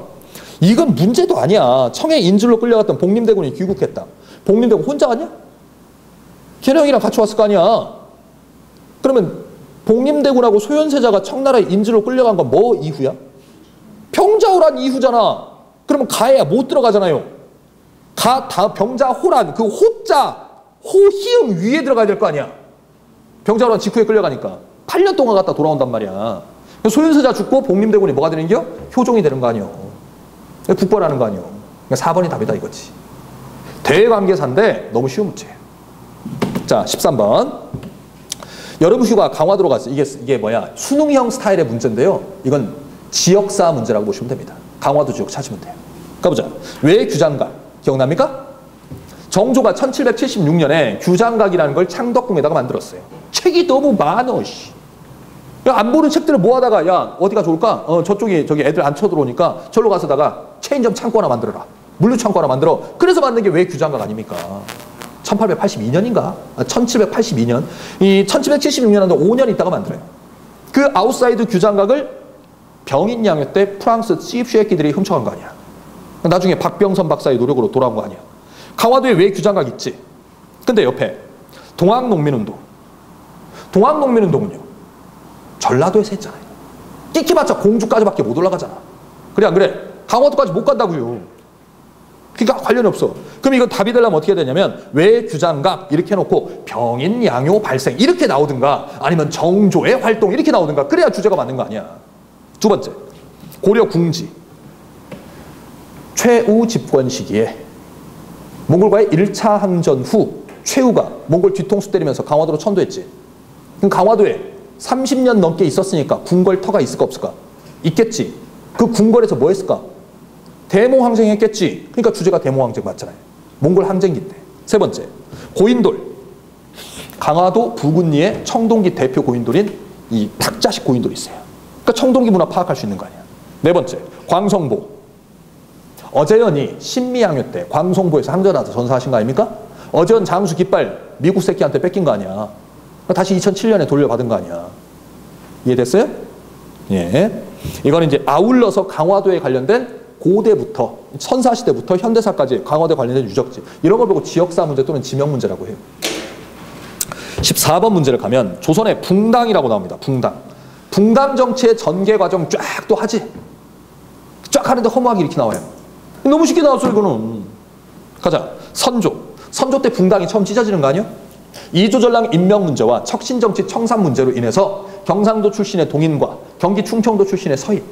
이건 문제도 아니야. 청해 인질로 끌려갔던 복림대군이 귀국했다. 복림대군 혼자 갔냐? 걔네 형이랑 같이 왔을 거 아니야. 그러면 복림대군하고 소현세자가 청나라에 인질로 끌려간 건 뭐 이후야? 병자호란 이후잖아. 그러면 가해야 못 들어가잖아요. 병자호란 그 호자 호희응 위에 들어가야 될 거 아니야. 병자호란 직후에 끌려가니까 8년 동안 갔다 돌아온단 말이야. 소현세자 죽고 복림대군이 뭐가 되는 겨? 효종이 되는 거 아니요. 국벌하는 거 아니요. 4번이 답이다 이거지. 대관계사인데 너무 쉬운 문제예요. 자, 13번. 여름 휴가 강화도로 갔어요. 이게 뭐야? 수능형 스타일의 문제인데요. 이건 지역사 문제라고 보시면 됩니다. 강화도 지역 찾으면 돼요. 가보자. 왜 규장각? 기억납니까? 정조가 1776년에 규장각이라는 걸 창덕궁에다가 만들었어요. 책이 너무 많어. 안 보는 책들을 모아다가 야 어디가 좋을까? 저쪽이 저기 애들 안 쳐들어오니까 절로 가서다가 체인점 창고 하나 만들어라. 물류 창고 하나 만들어. 그래서 만든 게 왜 규장각 아닙니까? 1882년인가? 1782년. 이 1776년인데 5년 있다가 만들어요. 그 아웃사이드 규장각을 병인양요 때 프랑스 씹쉐끼들이 훔쳐간 거 아니야. 나중에 박병선 박사의 노력으로 돌아온 거 아니야. 강화도에 왜 규장각 있지? 근데 옆에 동학농민운동. 동학농민운동은요. 전라도에서 했잖아요. 끼키봤자 공주까지밖에 못 올라가잖아. 그래 안 그래? 강화도까지 못 간다고요. 그러니까 관련이 없어. 그럼 이거 답이 되려면 어떻게 해야 되냐면 왜 규장각 이렇게 해놓고 병인 양요 발생 이렇게 나오든가 아니면 정조의 활동 이렇게 나오든가 그래야 주제가 맞는 거 아니야. 두 번째, 고려 궁지 최우 집권 시기에 몽골과의 1차 항전 후 최후가 몽골 뒤통수 때리면서 강화도로 천도했지. 그럼 강화도에 30년 넘게 있었으니까 궁궐터가 있을까 없을까? 있겠지. 그 궁궐에서 뭐 했을까? 대모항쟁 했겠지. 그러니까 주제가 대모항쟁 맞잖아요. 몽골 항쟁기 때. 세 번째, 고인돌. 강화도 부군리의 청동기 대표 고인돌인 이 탁자식 고인돌이 있어요. 그러니까 청동기 문화 파악할 수 있는 거 아니야. 네 번째, 광성보. 어재현이 신미양요 때 광성보에서 항전하자 전사하신 거 아닙니까? 어재현 장수 깃발 미국 새끼한테 뺏긴 거 아니야. 다시 2007년에 돌려받은 거 아니야. 이해됐어요? 예. 이거는 이제 아울러서 강화도에 관련된 고대부터 선사시대부터 현대사까지 강화도에 관련된 유적지 이런 걸 보고 지역사 문제 또는 지명 문제라고 해요. 14번 문제를 가면 조선의 붕당이라고 나옵니다. 붕당. 붕당 정치의 전개 과정 쫙 또 하지. 쫙 하는데 허무하게 이렇게 나와요. 너무 쉽게 나왔어 이거는. 가자. 선조. 선조 때 붕당이 처음 찢어지는 거 아니야? 이조전랑 임명 문제와 척신정치 청산 문제로 인해서 경상도 출신의 동인과 경기 충청도 출신의 서인,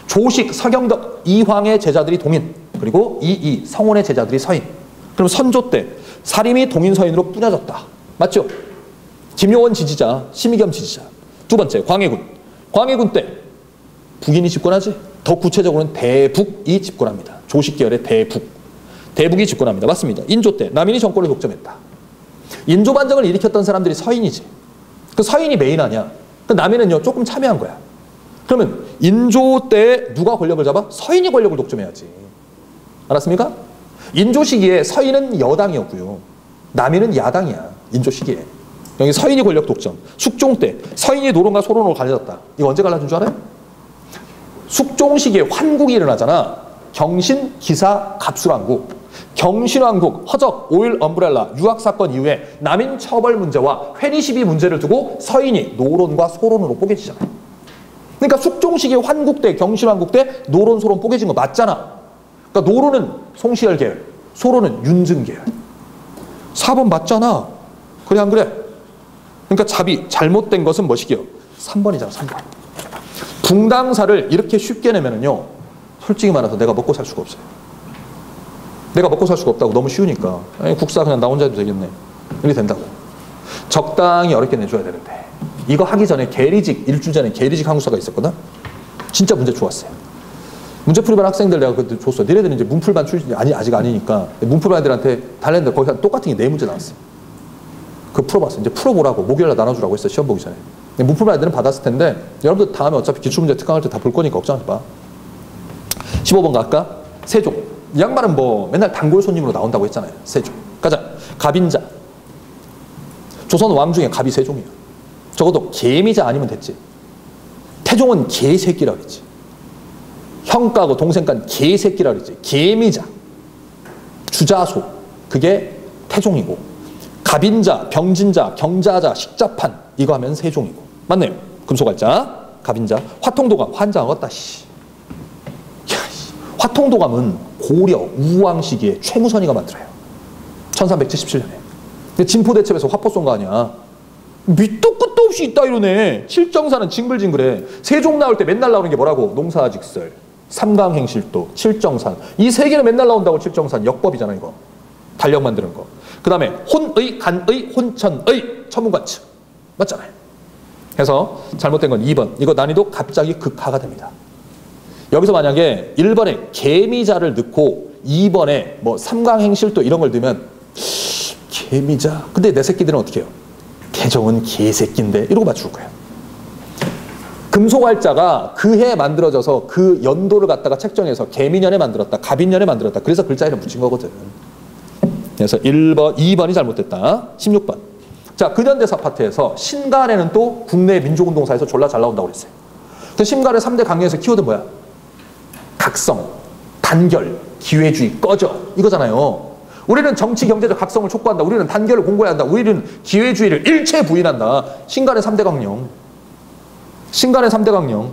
조식, 서경덕, 이황의 제자들이 동인, 그리고 이이, 성원의 제자들이 서인. 그럼 선조 때 사림이 동인 서인으로 뿌려졌다. 맞죠? 김효원 지지자, 심의겸 지지자. 두 번째, 광해군. 광해군 때 북인이 집권하지. 더 구체적으로는 대북이 집권합니다. 조식 계열의 대북. 대북이 집권합니다. 맞습니다. 인조 때 남인이 정권을 독점했다. 인조 반정을 일으켰던 사람들이 서인이지. 그 서인이 메인 아니야. 그 남인은요 조금 참여한 거야. 그러면 인조 때 누가 권력을 잡아? 서인이 권력을 독점해야지. 알았습니까? 인조 시기에 서인은 여당이었고요. 남인은 야당이야. 인조 시기에. 여기 서인이 권력 독점. 숙종 때 서인이 노론과 소론으로 갈라졌다. 이거 언제 갈라진 줄 알아요? 숙종 시기에 환국이 일어나잖아. 경신, 기사, 갑술왕국. 경신왕국, 허적, 오일 엄브렐라, 유학사건 이후에 남인 처벌 문제와 회리 시비 문제를 두고 서인이 노론과 소론으로 뽀개지잖아요. 그러니까 숙종 시기에 환국 때, 경신왕국 때 노론, 소론 뽀개진 거 맞잖아. 그러니까 노론은 송시열 계열, 소론은 윤증 계열. 4번 맞잖아. 그래 안 그래? 그러니까 답이 잘못된 것은 뭐시기요? 3번이잖아. 3번. 붕당사를 이렇게 쉽게 내면은요 솔직히 말해서 내가 먹고 살 수가 없어요. 내가 먹고 살 수가 없다고. 너무 쉬우니까. 아니, 국사 그냥 나 혼자 해도 되겠네. 이렇게 된다고. 적당히 어렵게 내줘야 되는데. 이거 하기 전에 계리직, 일주 전에 계리직 항수사가 있었거든. 진짜 문제 좋았어요. 문제풀이반 학생들 내가 그때 줬어. 니네들은 이제 문풀반 출신이 아직 아니니까 문풀반 애들한테 달랬는데 거기서 똑같은 게 4문제 나왔어. 그거 풀어봤어. 이제 풀어보라고. 목요일날 나눠주라고 했어. 시험 보기 전에. 문풀반 애들은 받았을 텐데 여러분들 다음에 어차피 기출문제 특강할 때 다 볼 거니까 걱정하지 마. 15번 갈까? 세종. 이 양반은 뭐 맨날 단골 손님으로 나온다고 했잖아요. 세종. 가자. 갑인자. 조선 왕 중에 갑이 세종이야. 적어도 계미자 아니면 됐지. 태종은 개새끼라 그랬지. 형까고 동생간 개새끼라 그랬지. 계미자. 주자소. 그게 태종이고. 갑인자, 병진자, 경자자, 식자판. 이거 하면 세종이고. 맞네요. 금소갈자. 갑인자. 화통도감. 환장 얻다. 씨. 화통도감은 고려 우왕 시기에 최무선이가 만들어요. 1377년에. 근데 진포대첩에서 화포 쏜 거 아니야. 밑도 끝도 없이 있다 이러네. 칠정사는 징글징글해. 세종 나올 때 맨날 나오는 게 뭐라고? 농사직설, 삼강행실도, 칠정산. 이 세 개는 맨날 나온다고. 칠정산 역법이잖아 이거. 달력 만드는 거. 그 다음에 혼의, 간의, 혼천의, 천문관측. 맞잖아요. 그래서 잘못된 건 2번. 이거 난이도 갑자기 극하가 됩니다. 여기서 만약에 1번에 계미자를 넣고 2번에 뭐 삼강행실도 이런 걸 넣으면 계미자. 근데 내 새끼들은 어떻게 해요? 태종은 개새끼인데 이러고 맞출 거예요. 금소갈자가 그 해에 만들어져서 그 연도를 갖다가 책정해서 계미년에 만들었다. 갑인년에 만들었다. 그래서 글자 이름 붙인 거거든. 그래서 1번, 2번이 잘못됐다. 16번. 자, 근현대사 파트에서 신간에는 또 국내 민족운동사에서 졸라 잘 나온다고 그랬어요. 그 신간의 3대 강령에서 키워드 뭐야? 각성, 단결, 기회주의, 꺼져. 이거잖아요. 우리는 정치, 경제적 각성을 촉구한다. 우리는 단결을 공고해야 한다. 우리는 기회주의를 일체 부인한다. 신간의 3대 강령. 신간의 3대 강령.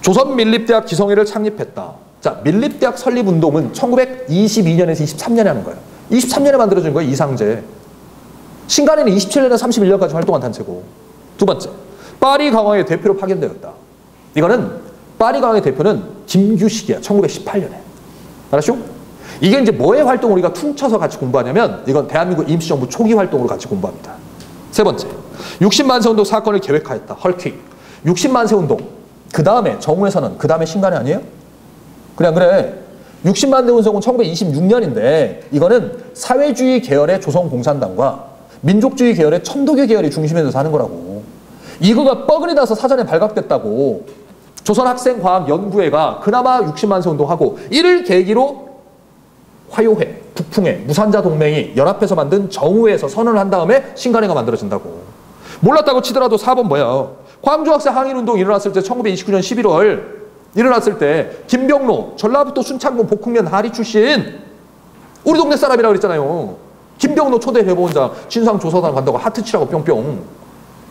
조선민립대학 기성회를 창립했다. 자, 민립대학 설립운동은 1922년에서 23년에 하는 거예요. 23년에 만들어진 거예요. 이상제. 신간에는 27년에서 31년까지 활동한 단체고. 두 번째, 파리 강화의 대표로 파견되었다. 이거는 파리 강화의 대표는 김규식이야. 1918년에. 알았죠? 이게 이제 뭐의 활동을 우리가 퉁쳐서 같이 공부하냐면 이건 대한민국 임시정부 초기 활동으로 같이 공부합니다. 세 번째, 60만세 운동 사건을 계획하였다. 헐킥. 60만세 운동. 그 다음에 정우에서는 그 다음에 신간이 아니에요? 그래 안 그래? 60만세 운동은 1926년인데 이거는 사회주의 계열의 조선공산당과 민족주의 계열의 천도교 계열이 중심에서 하는 거라고. 이거가 뻐근이 나서 사전에 발각됐다고. 조선학생과학연구회가 그나마 60만세 운동하고 이를 계기로 화요회, 북풍회, 무산자 동맹이 연합해서 만든 정우회에서 선언을 한 다음에 신간회가 만들어진다고. 몰랐다고 치더라도 4번 뭐야? 광주학생 항일운동 일어났을 때 1929년 11월 일어났을 때 김병로, 전라북도 순창군 복흥면 하리 출신 우리 동네 사람이라고 그랬잖아요. 김병로 초대 대법원장 진상조사단 간다고 하트 치라고 뿅뿅.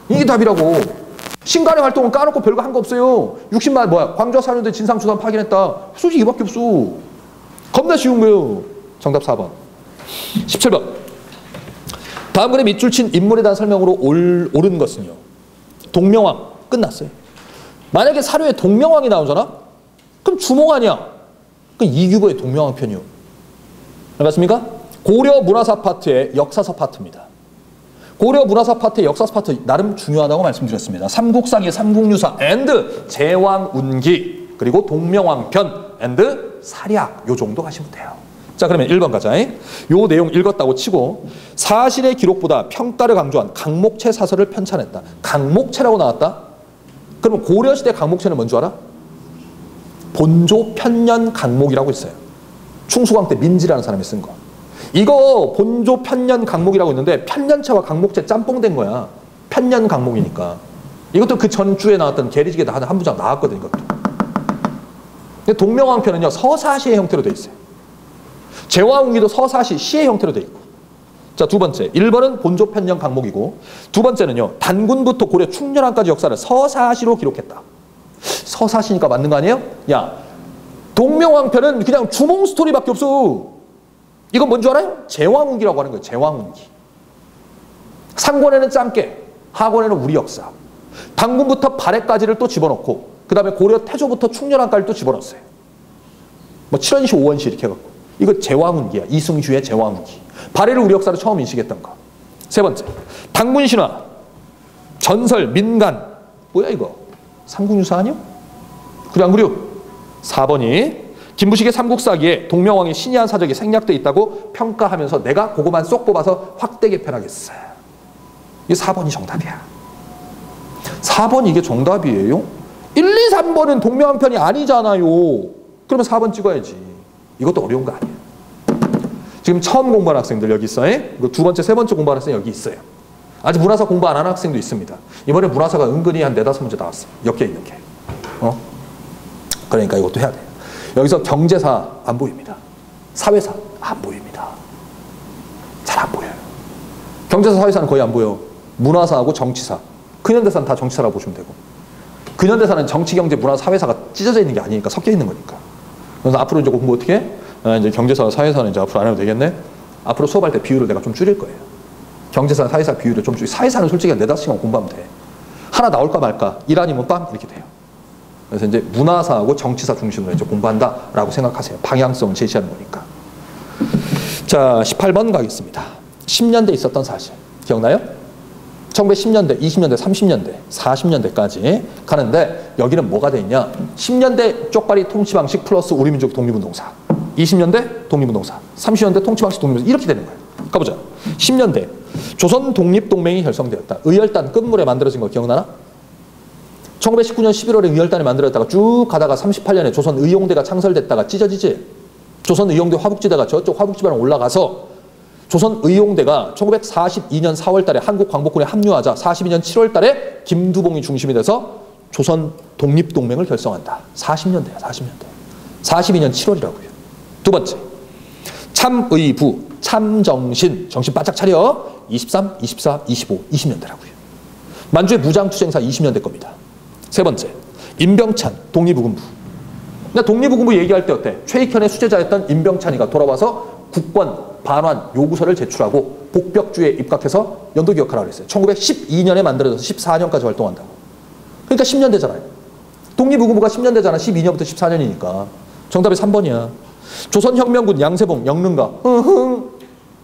이게 답이라고. 신간의 활동은 까놓고 별거 한 거 없어요. 60만 뭐야? 광주학생 항일운동 진상조사단 파견했다. 솔직히 이밖에 없어. 겁나 쉬운 거예요. 정답 4번. 17번. 다음 글에 밑줄 친 인물에 대한 설명으로 옳은 것은요. 동명왕. 끝났어요. 만약에 사료에 동명왕이 나오잖아? 그럼 주몽 아니야. 그럼 이규보의 동명왕 편이요. 알겠습니까? 고려 문화사 파트의 역사서 파트입니다. 고려 문화사 파트의 역사서 파트 나름 중요하다고 말씀드렸습니다. 삼국사기, 삼국유사, 앤드 제왕운기, 그리고 동명왕편, 앤드 사략 요 정도 가시면 돼요. 자, 그러면 1번 가자. 요 내용 읽었다고 치고 사실의 기록보다 평가를 강조한 강목체 사설을 편찬했다. 강목체라고 나왔다? 그러면 고려시대 강목체는 뭔 줄 알아? 본조 편년 강목이라고 있어요. 충수광 때 민지라는 사람이 쓴 거. 이거 본조 편년 강목이라고 있는데 편년체와 강목체 짬뽕된 거야. 편년 강목이니까. 이것도 그 전주에 나왔던 계리지게다 한 부장 나왔거든, 이것도. 동명왕편은요 서사시의 형태로 되어 있어요. 제왕운기도 서사시, 시의 형태로 되어 있고. 자, 두 번째 1번은 본조 편년 강목이고 두 번째는요 단군부터 고려 충렬왕까지 역사를 서사시로 기록했다. 서사시니까 맞는 거 아니에요? 야, 동명왕편은 그냥 주몽 스토리밖에 없어. 이건 뭔 줄 알아요? 제왕운기라고 하는 거예요. 제왕운기. 상권에는 짱깨, 하권에는 우리 역사. 단군부터 발해까지를 또 집어넣고 그 다음에 고려 태조부터 충렬왕까지 또 집어넣었어요. 뭐 7원시, 5원시 이렇게 해갖고. 이거 제왕운기야. 이승휴의 제왕운기. 발해를 우리 역사로 처음 인식했던 거. 세 번째, 당군신화, 전설, 민간. 뭐야 이거? 삼국유사 아니요? 그래 안 그래요? 4번이 김부식의 삼국사기에 동명왕의 신의한 사적이 생략되어 있다고 평가하면서 내가 그거만 쏙 뽑아서 확대 개편하겠어요. 이게 4번이 정답이야. 4번 이게 정답이에요? 1, 2, 3번은 동명왕편이 아니잖아요. 그러면 4번 찍어야지. 이것도 어려운 거 아니에요. 지금 처음 공부하는 학생들 여기 있어요. 두 번째, 세 번째 공부하는 학생 여기 있어요. 아직 문화사 공부 안 하는 학생도 있습니다. 이번에 문화사가 은근히 한 4-5문제 나왔어. 엮여 있는 게. 그러니까 이것도 해야 돼요. 여기서 경제사 안 보입니다. 사회사 안 보입니다. 잘 안 보여요. 경제사, 사회사는 거의 안 보여. 문화사하고 정치사. 근현대사는 다 정치사라고 보시면 되고. 근현대사는 정치, 경제, 문화, 사회사가 찢어져 있는 게 아니니까 섞여 있는 거니까. 그래서 앞으로 이제 공부 어떻게 해? 이제 경제사, 사회사는 이제 앞으로 안 해도 되겠네? 앞으로 수업할 때 비율을 내가 좀 줄일 거예요. 경제사, 사회사 비율을 좀 줄이고, 사회사는 솔직히 한 4-5시간 공부하면 돼. 하나 나올까 말까, 1 아니면 빵 이렇게 돼요. 그래서 이제 문화사하고 정치사 중심으로 이제 공부한다라고 생각하세요. 방향성을 제시하는 거니까. 자, 18번 가겠습니다. 10년대 있었던 사실. 기억나요? 1910년대, 20년대, 30년대, 40년대까지 가는데 여기는 뭐가 돼 있냐? 10년대 쪽발이 통치방식 플러스 우리민족 독립운동사. 20년대 독립운동사. 30년대 통치방식 독립운동사. 이렇게 되는 거예요. 가보자. 10년대 조선 독립동맹이 결성되었다. 의열단 끝물에 만들어진 거 기억나나? 1919년 11월에 의열단이 만들어졌다가 쭉 가다가 38년에 조선의용대가 창설됐다가 찢어지지. 조선의용대 화북지대가 저쪽 화북지대로 올라가서 조선의용대가 1942년 4월 달에 한국광복군에 합류하자 42년 7월 달에 김두봉이 중심이 돼서 조선 독립동맹을 결성한다. 40년대야, 40년대. 42년 7월이라고요. 두 번째, 참의부, 참정신, 정신 바짝 차려. 23, 24, 25, 20년대라고요. 만주의 무장투쟁사 20년대 겁니다. 세 번째, 임병찬, 독립의군부. 근데 독립의군부 얘기할 때 어때? 최익현의 수제자였던 임병찬이가 돌아와서 국권 반환 요구서를 제출하고 복벽주에 입각해서 연도기억하라고 그랬어요. 1912년에 만들어져서 14년까지 활동한다고. 그러니까 10년대잖아요. 독립의군부가 10년대잖아. 12년부터 14년이니까. 정답이 3번이야. 조선혁명군 양세봉 영릉가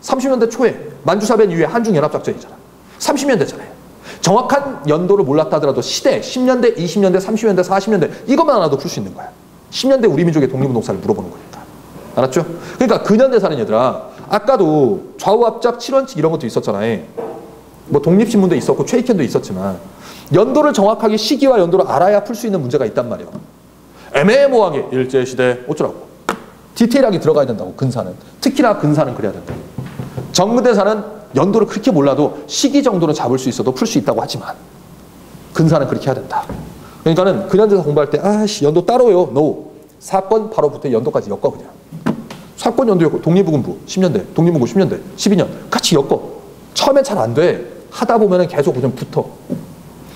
30년대 초에 만주사변 이후에 한중연합작전이잖아. 30년대잖아요. 정확한 연도를 몰랐다 하더라도 시대 10년대, 20년대, 30년대, 40년대 이것만 알아도 풀 수 있는 거야. 10년대 우리 민족의 독립운동사를 물어보는 거니까. 알았죠? 그러니까 근현대 사는 얘들아, 아까도 좌우압작 7원칙 이런 것도 있었잖아요. 뭐 독립신문도 있었고 최익현도 있었지만 연도를 정확하게 시기와 연도를 알아야 풀 수 있는 문제가 있단 말이야. 애매모호하게 일제시대 어쩌라고. 디테일하게 들어가야 된다고. 근사는. 특히나 근사는 그래야 된다. 정근대사는 연도를 그렇게 몰라도 시기 정도로 잡을 수 있어도 풀 수 있다고 하지만 근사는 그렇게 해야 된다. 그러니까는 근현대사 공부할 때 아씨 연도 따로요. NO. 사건 바로부터 연도까지 엮어 그냥. 사건 연도 엮고 독립부군부 10년대, 독립문고 10년대, 12년 같이 엮어. 처음엔 잘 안 돼. 하다 보면은 계속 그냥 붙어.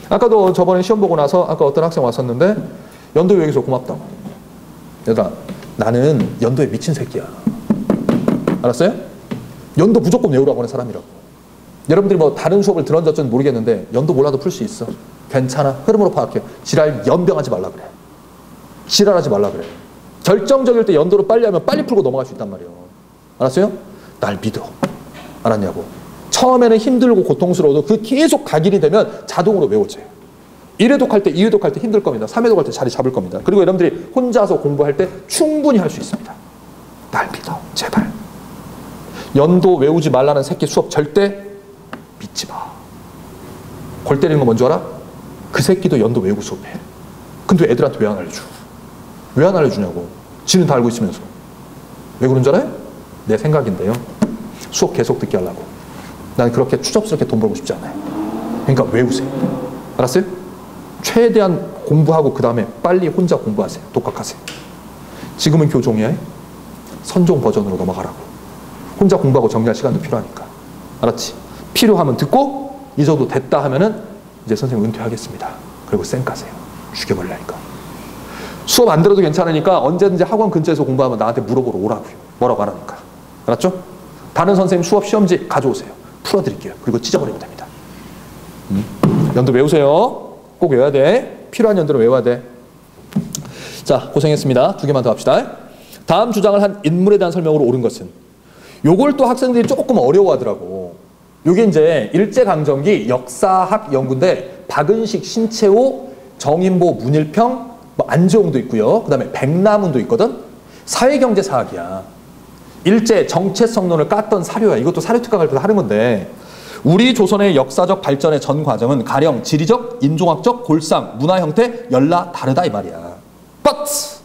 아까도 저번에 시험 보고 나서 아까 어떤 학생 왔었는데 연도 외우기서 고맙다고. 얘들아 나는 연도에 미친 새끼야. 알았어요? 연도 무조건 외우라고 하는 사람이라고. 여러분들이 뭐 다른 수업을 들었는지 모르겠는데 연도 몰라도 풀 수 있어. 괜찮아. 흐름으로 파악해. 지랄 연병하지 말라 그래. 지랄하지 말라 그래. 결정적일 때 연도를 빨리 하면 빨리 풀고 넘어갈 수 있단 말이에요. 알았어요? 날 믿어. 알았냐고. 처음에는 힘들고 고통스러워도 그 계속 각인이 되면 자동으로 외워져요. 1회독 할 때, 2회독 할 때 힘들 겁니다. 3회독 할 때 자리 잡을 겁니다. 그리고 여러분들이 혼자서 공부할 때 충분히 할 수 있습니다. 날 믿어. 제발. 연도 외우지 말라는 새끼 수업 절대 믿지 마. 골 때리는 거 뭔지 알아? 그 새끼도 연도 외우고 수업해. 근데 애들한테 왜 안 알려줘? 왜 안 알려주냐고. 지는 다 알고 있으면서. 왜 그런 줄 알아요? 내 생각인데요. 수업 계속 듣게 하려고. 난 그렇게 추접스럽게 돈 벌고 싶지 않아요. 그러니까 외우세요. 알았어요? 최대한 공부하고 그 다음에 빨리 혼자 공부하세요. 독학하세요. 지금은 교종이야. 선종 버전으로 넘어가라고. 혼자 공부하고 정리할 시간도 필요하니까. 알았지? 필요하면 듣고 이 정도 됐다 하면은 이제 선생님 은퇴하겠습니다. 그리고 쌩 까세요. 죽여버리라니까. 수업 안 들어도 괜찮으니까 언제든지 학원 근처에서 공부하면 나한테 물어보러 오라고요. 뭐라고 하라니까. 알았죠? 다른 선생님 수업 시험지 가져오세요. 풀어드릴게요. 그리고 찢어버리면 됩니다. 연도 외우세요. 꼭 외워야 돼. 필요한 연도를 외워야 돼. 자, 고생했습니다. 2개만 더 합시다. 다음 주장을 한 인물에 대한 설명으로 옳은 것은 요걸 또 학생들이 조금 어려워하더라고. 요게 이제 일제강점기 역사학 연구인데 박은식, 신채호, 정인보, 문일평, 뭐 안재홍도 있고요. 그 다음에 백남훈도 있거든. 사회경제사학이야. 일제 정체성론을 깠던 사료야. 이것도 사료 특강을 또 하는 건데 우리 조선의 역사적 발전의 전 과정은 가령 지리적, 인종학적, 골상, 문화 형태, 연라 다르다 이 말이야. But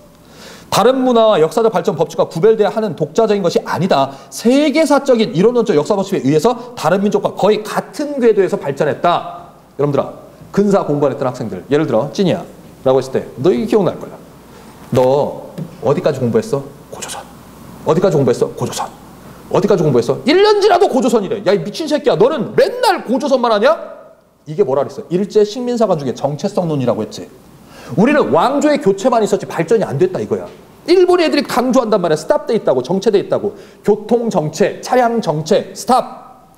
다른 문화와 역사적 발전 법칙과 구별돼야 하는 독자적인 것이 아니다. 세계사적인 이론론적 역사 법칙에 의해서 다른 민족과 거의 같은 궤도에서 발전했다. 여러분들아, 근사 공부 안 했던 학생들, 예를 들어 찐이야 라고 했을 때 너 이게 기억날 거야. 너 어디까지 공부했어? 고조선. 어디까지 공부했어? 고조선. 어디까지 공부했어? 1년 지나도 고조선이래. 야, 이 미친 새끼야. 너는 맨날 고조선만 하냐? 이게 뭐라 그랬어? 일제 식민사관 중에 정체성론이라고 했지. 우리는 왕조의 교체만 있었지 발전이 안 됐다 이거야. 일본 애들이 강조한단 말이야. 스탑돼 있다고, 정체돼 있다고. 교통정체, 차량정체, 스탑.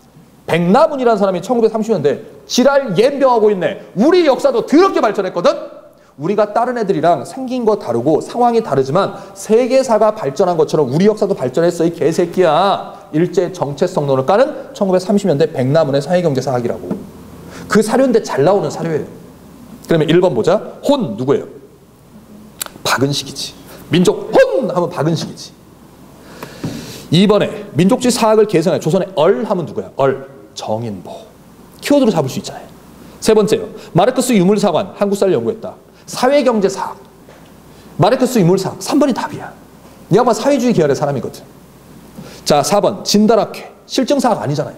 백남훈이라는 사람이 1930년대 지랄 옌병하고 있네. 우리 역사도 더럽게 발전했거든? 우리가 다른 애들이랑 생긴 거 다르고 상황이 다르지만 세계사가 발전한 것처럼 우리 역사도 발전했어 이 개새끼야. 일제 정체성론을 까는 1930년대 백남훈의 사회경제사학이라고. 그 사료인데 잘 나오는 사료예요. 그러면 1번 보자. 혼 누구예요? 박은식이지. 민족 혼 하면 박은식이지. 2번에 민족주의 사학을 계승해 조선의 얼 하면 누구야? 얼 정인보. 키워드로 잡을 수 있잖아요. 3번째요. 마르크스 유물사관 한국사를 연구했다. 사회경제사학. 마르크스 유물사학 3번이 답이야. 이 양반 사회주의 계열의 사람이거든. 자 4번 진달학회. 실증사학 아니잖아요.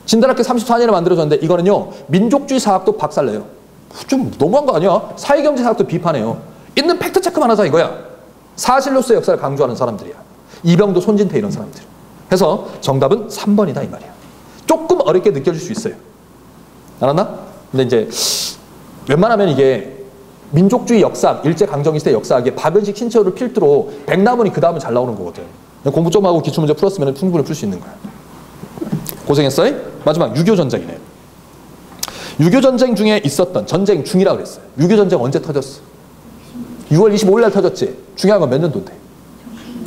진달학회 34년에 만들어졌는데 이거는요 민족주의 사학도 박살내요. 좀 너무한 거 아니야? 사회경제사학도 비판해요. 있는 팩트체크만 하자 이거야. 사실로서의 역사를 강조하는 사람들이야. 이병도 손진태 이런 사람들. 그래서 정답은 3번이다 이 말이야. 조금 어렵게 느껴질 수 있어요. 알았나? 근데 이제 웬만하면 이게 민족주의 역사학, 일제강점기 시대 역사학에 박은식, 신채호를 필두로 백남훈이 그 다음은 잘 나오는 거거든. 공부 좀 하고 기출문제 풀었으면 충분히 풀 수 있는 거야. 고생했어? 마지막 6.25전쟁이네. 6.25전쟁 중에 있었던 전쟁 중이라고 그랬어요. 6.25전쟁 언제 터졌어? 6월 25일 날 터졌지. 중요한 건 몇 년도인데?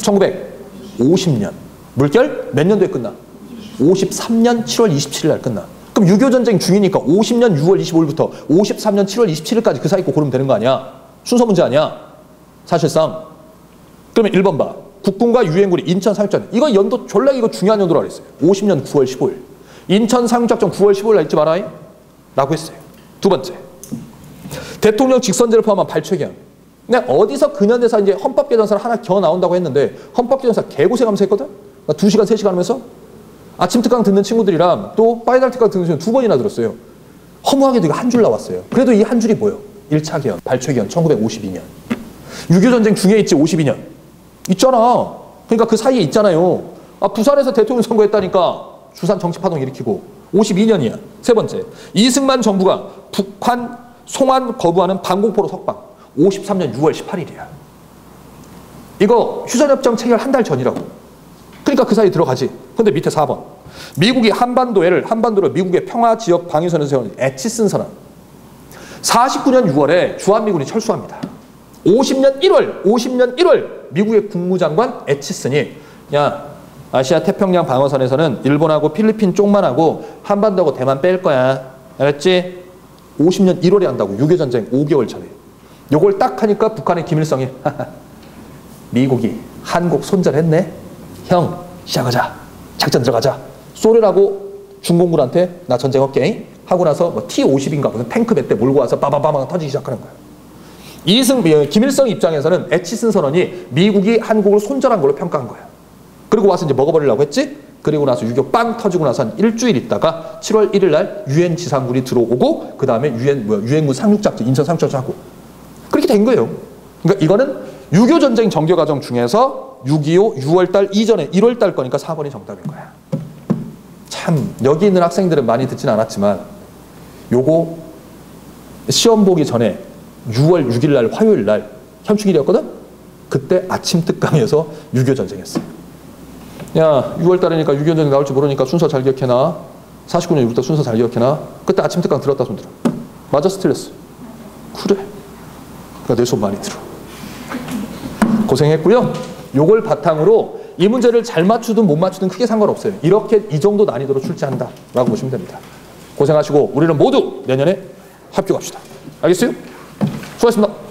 1950년. 물결 몇 년도에 끝나? 53년 7월 27일 날 끝나. 그럼 6.25 전쟁 중이니까 50년 6월 25일부터 53년 7월 27일까지 그 사이 거 고르면 되는 거 아니야? 순서 문제 아니야? 사실상. 그러면 1번 봐. 국군과 유엔군이 인천 상륙작전. 이거 연도 졸라 이거 중요한 연도라고 그랬어요. 50년 9월 15일. 인천 상륙작전 9월 15일 날 잊지 말아요. 라고 했어요. 두 번째. 대통령 직선제를 포함한 발췌기한. 근데 어디서 근현대사 이제 헌법개정사를 하나 겨 나온다고 했는데 헌법개정사 개고생하면서 했거든? 2시간, 3시간 하면서 아침 특강 듣는 친구들이랑 또 파이널 특강 듣는 친구 2번이나 들었어요. 허무하게도 이거 한 줄 나왔어요. 그래도 이 한 줄이 뭐예요? 1차 개헌, 발췌기한 1952년. 6.25 전쟁 중에 있지 52년. 있잖아. 그러니까 그 사이에 있잖아요. 부산에서 대통령 선거했다니까 주산 정치파동 일으키고 52년이야. 세 번째. 이승만 정부가 북한 송환 거부하는 반공포로 석방. 53년 6월 18일이야. 이거 휴전협정 체결 한 달 전이라고. 그러니까 그 사이 들어가지. 근데 밑에 4번. 미국이 한반도를 미국의 평화지역 방위선에서 세운 에치슨 선언. 49년 6월에 주한미군이 철수합니다. 50년 1월 미국의 국무장관 에치슨이 야 아시아 태평양 방어선에서는 일본하고 필리핀 쪽만 하고 한반도하고 대만 뺄 거야. 알았지? 50년 1월에 한다고. 6.25 전쟁 5개월 전에. 요걸 딱 하니까 북한의 김일성이 미국이 한국 손절했네. 형 시작하자. 작전 들어가자. 소련하고 중공군한테 나 전쟁할게. 하고 나서 뭐 T-50인가 무슨 탱크 몇 대 몰고 와서 빠바바방 터지기 시작하는 거야. 김일성 입장에서는 에치슨 선언이 미국이 한국을 손절한 걸로 평가한 거야. 그리고 와서 이제 먹어버리려고 했지? 그리고 나서 6.25 빵 터지고 나서 한 일주일 있다가 7월 1일 날 유엔 지상군이 들어오고 그 다음에 유엔군 상륙작전, 인천 상륙작전 하고 그렇게 된 거예요. 그러니까 이거는 6.25 전쟁 정교 과정 중에서 6.25 6월달 이전에 1월달 거니까 4번이 정답인 거야. 참 여기 있는 학생들은 많이 듣진 않았지만 요거 시험 보기 전에 6월 6일 날 화요일 날 현충일이었거든? 그때 아침 특강에서 6.25 전쟁 했어요. 야 6월 달이니까 6.25 전쟁 나올지 모르니까 순서 잘 기억해놔. 49년 6월달 순서 잘 기억해놔. 그때 아침 특강 들었다 손 들어. 맞았어 틀렸어? 그래. 그러니까 내 손 많이 들어. 고생했고요. 요걸 바탕으로 이 문제를 잘 맞추든 못 맞추든 크게 상관없어요. 이렇게 이 정도 난이도로 출제한다 라고 보시면 됩니다. 고생하시고 우리는 모두 내년에 합격합시다. 알겠어요? 수고하셨습니다.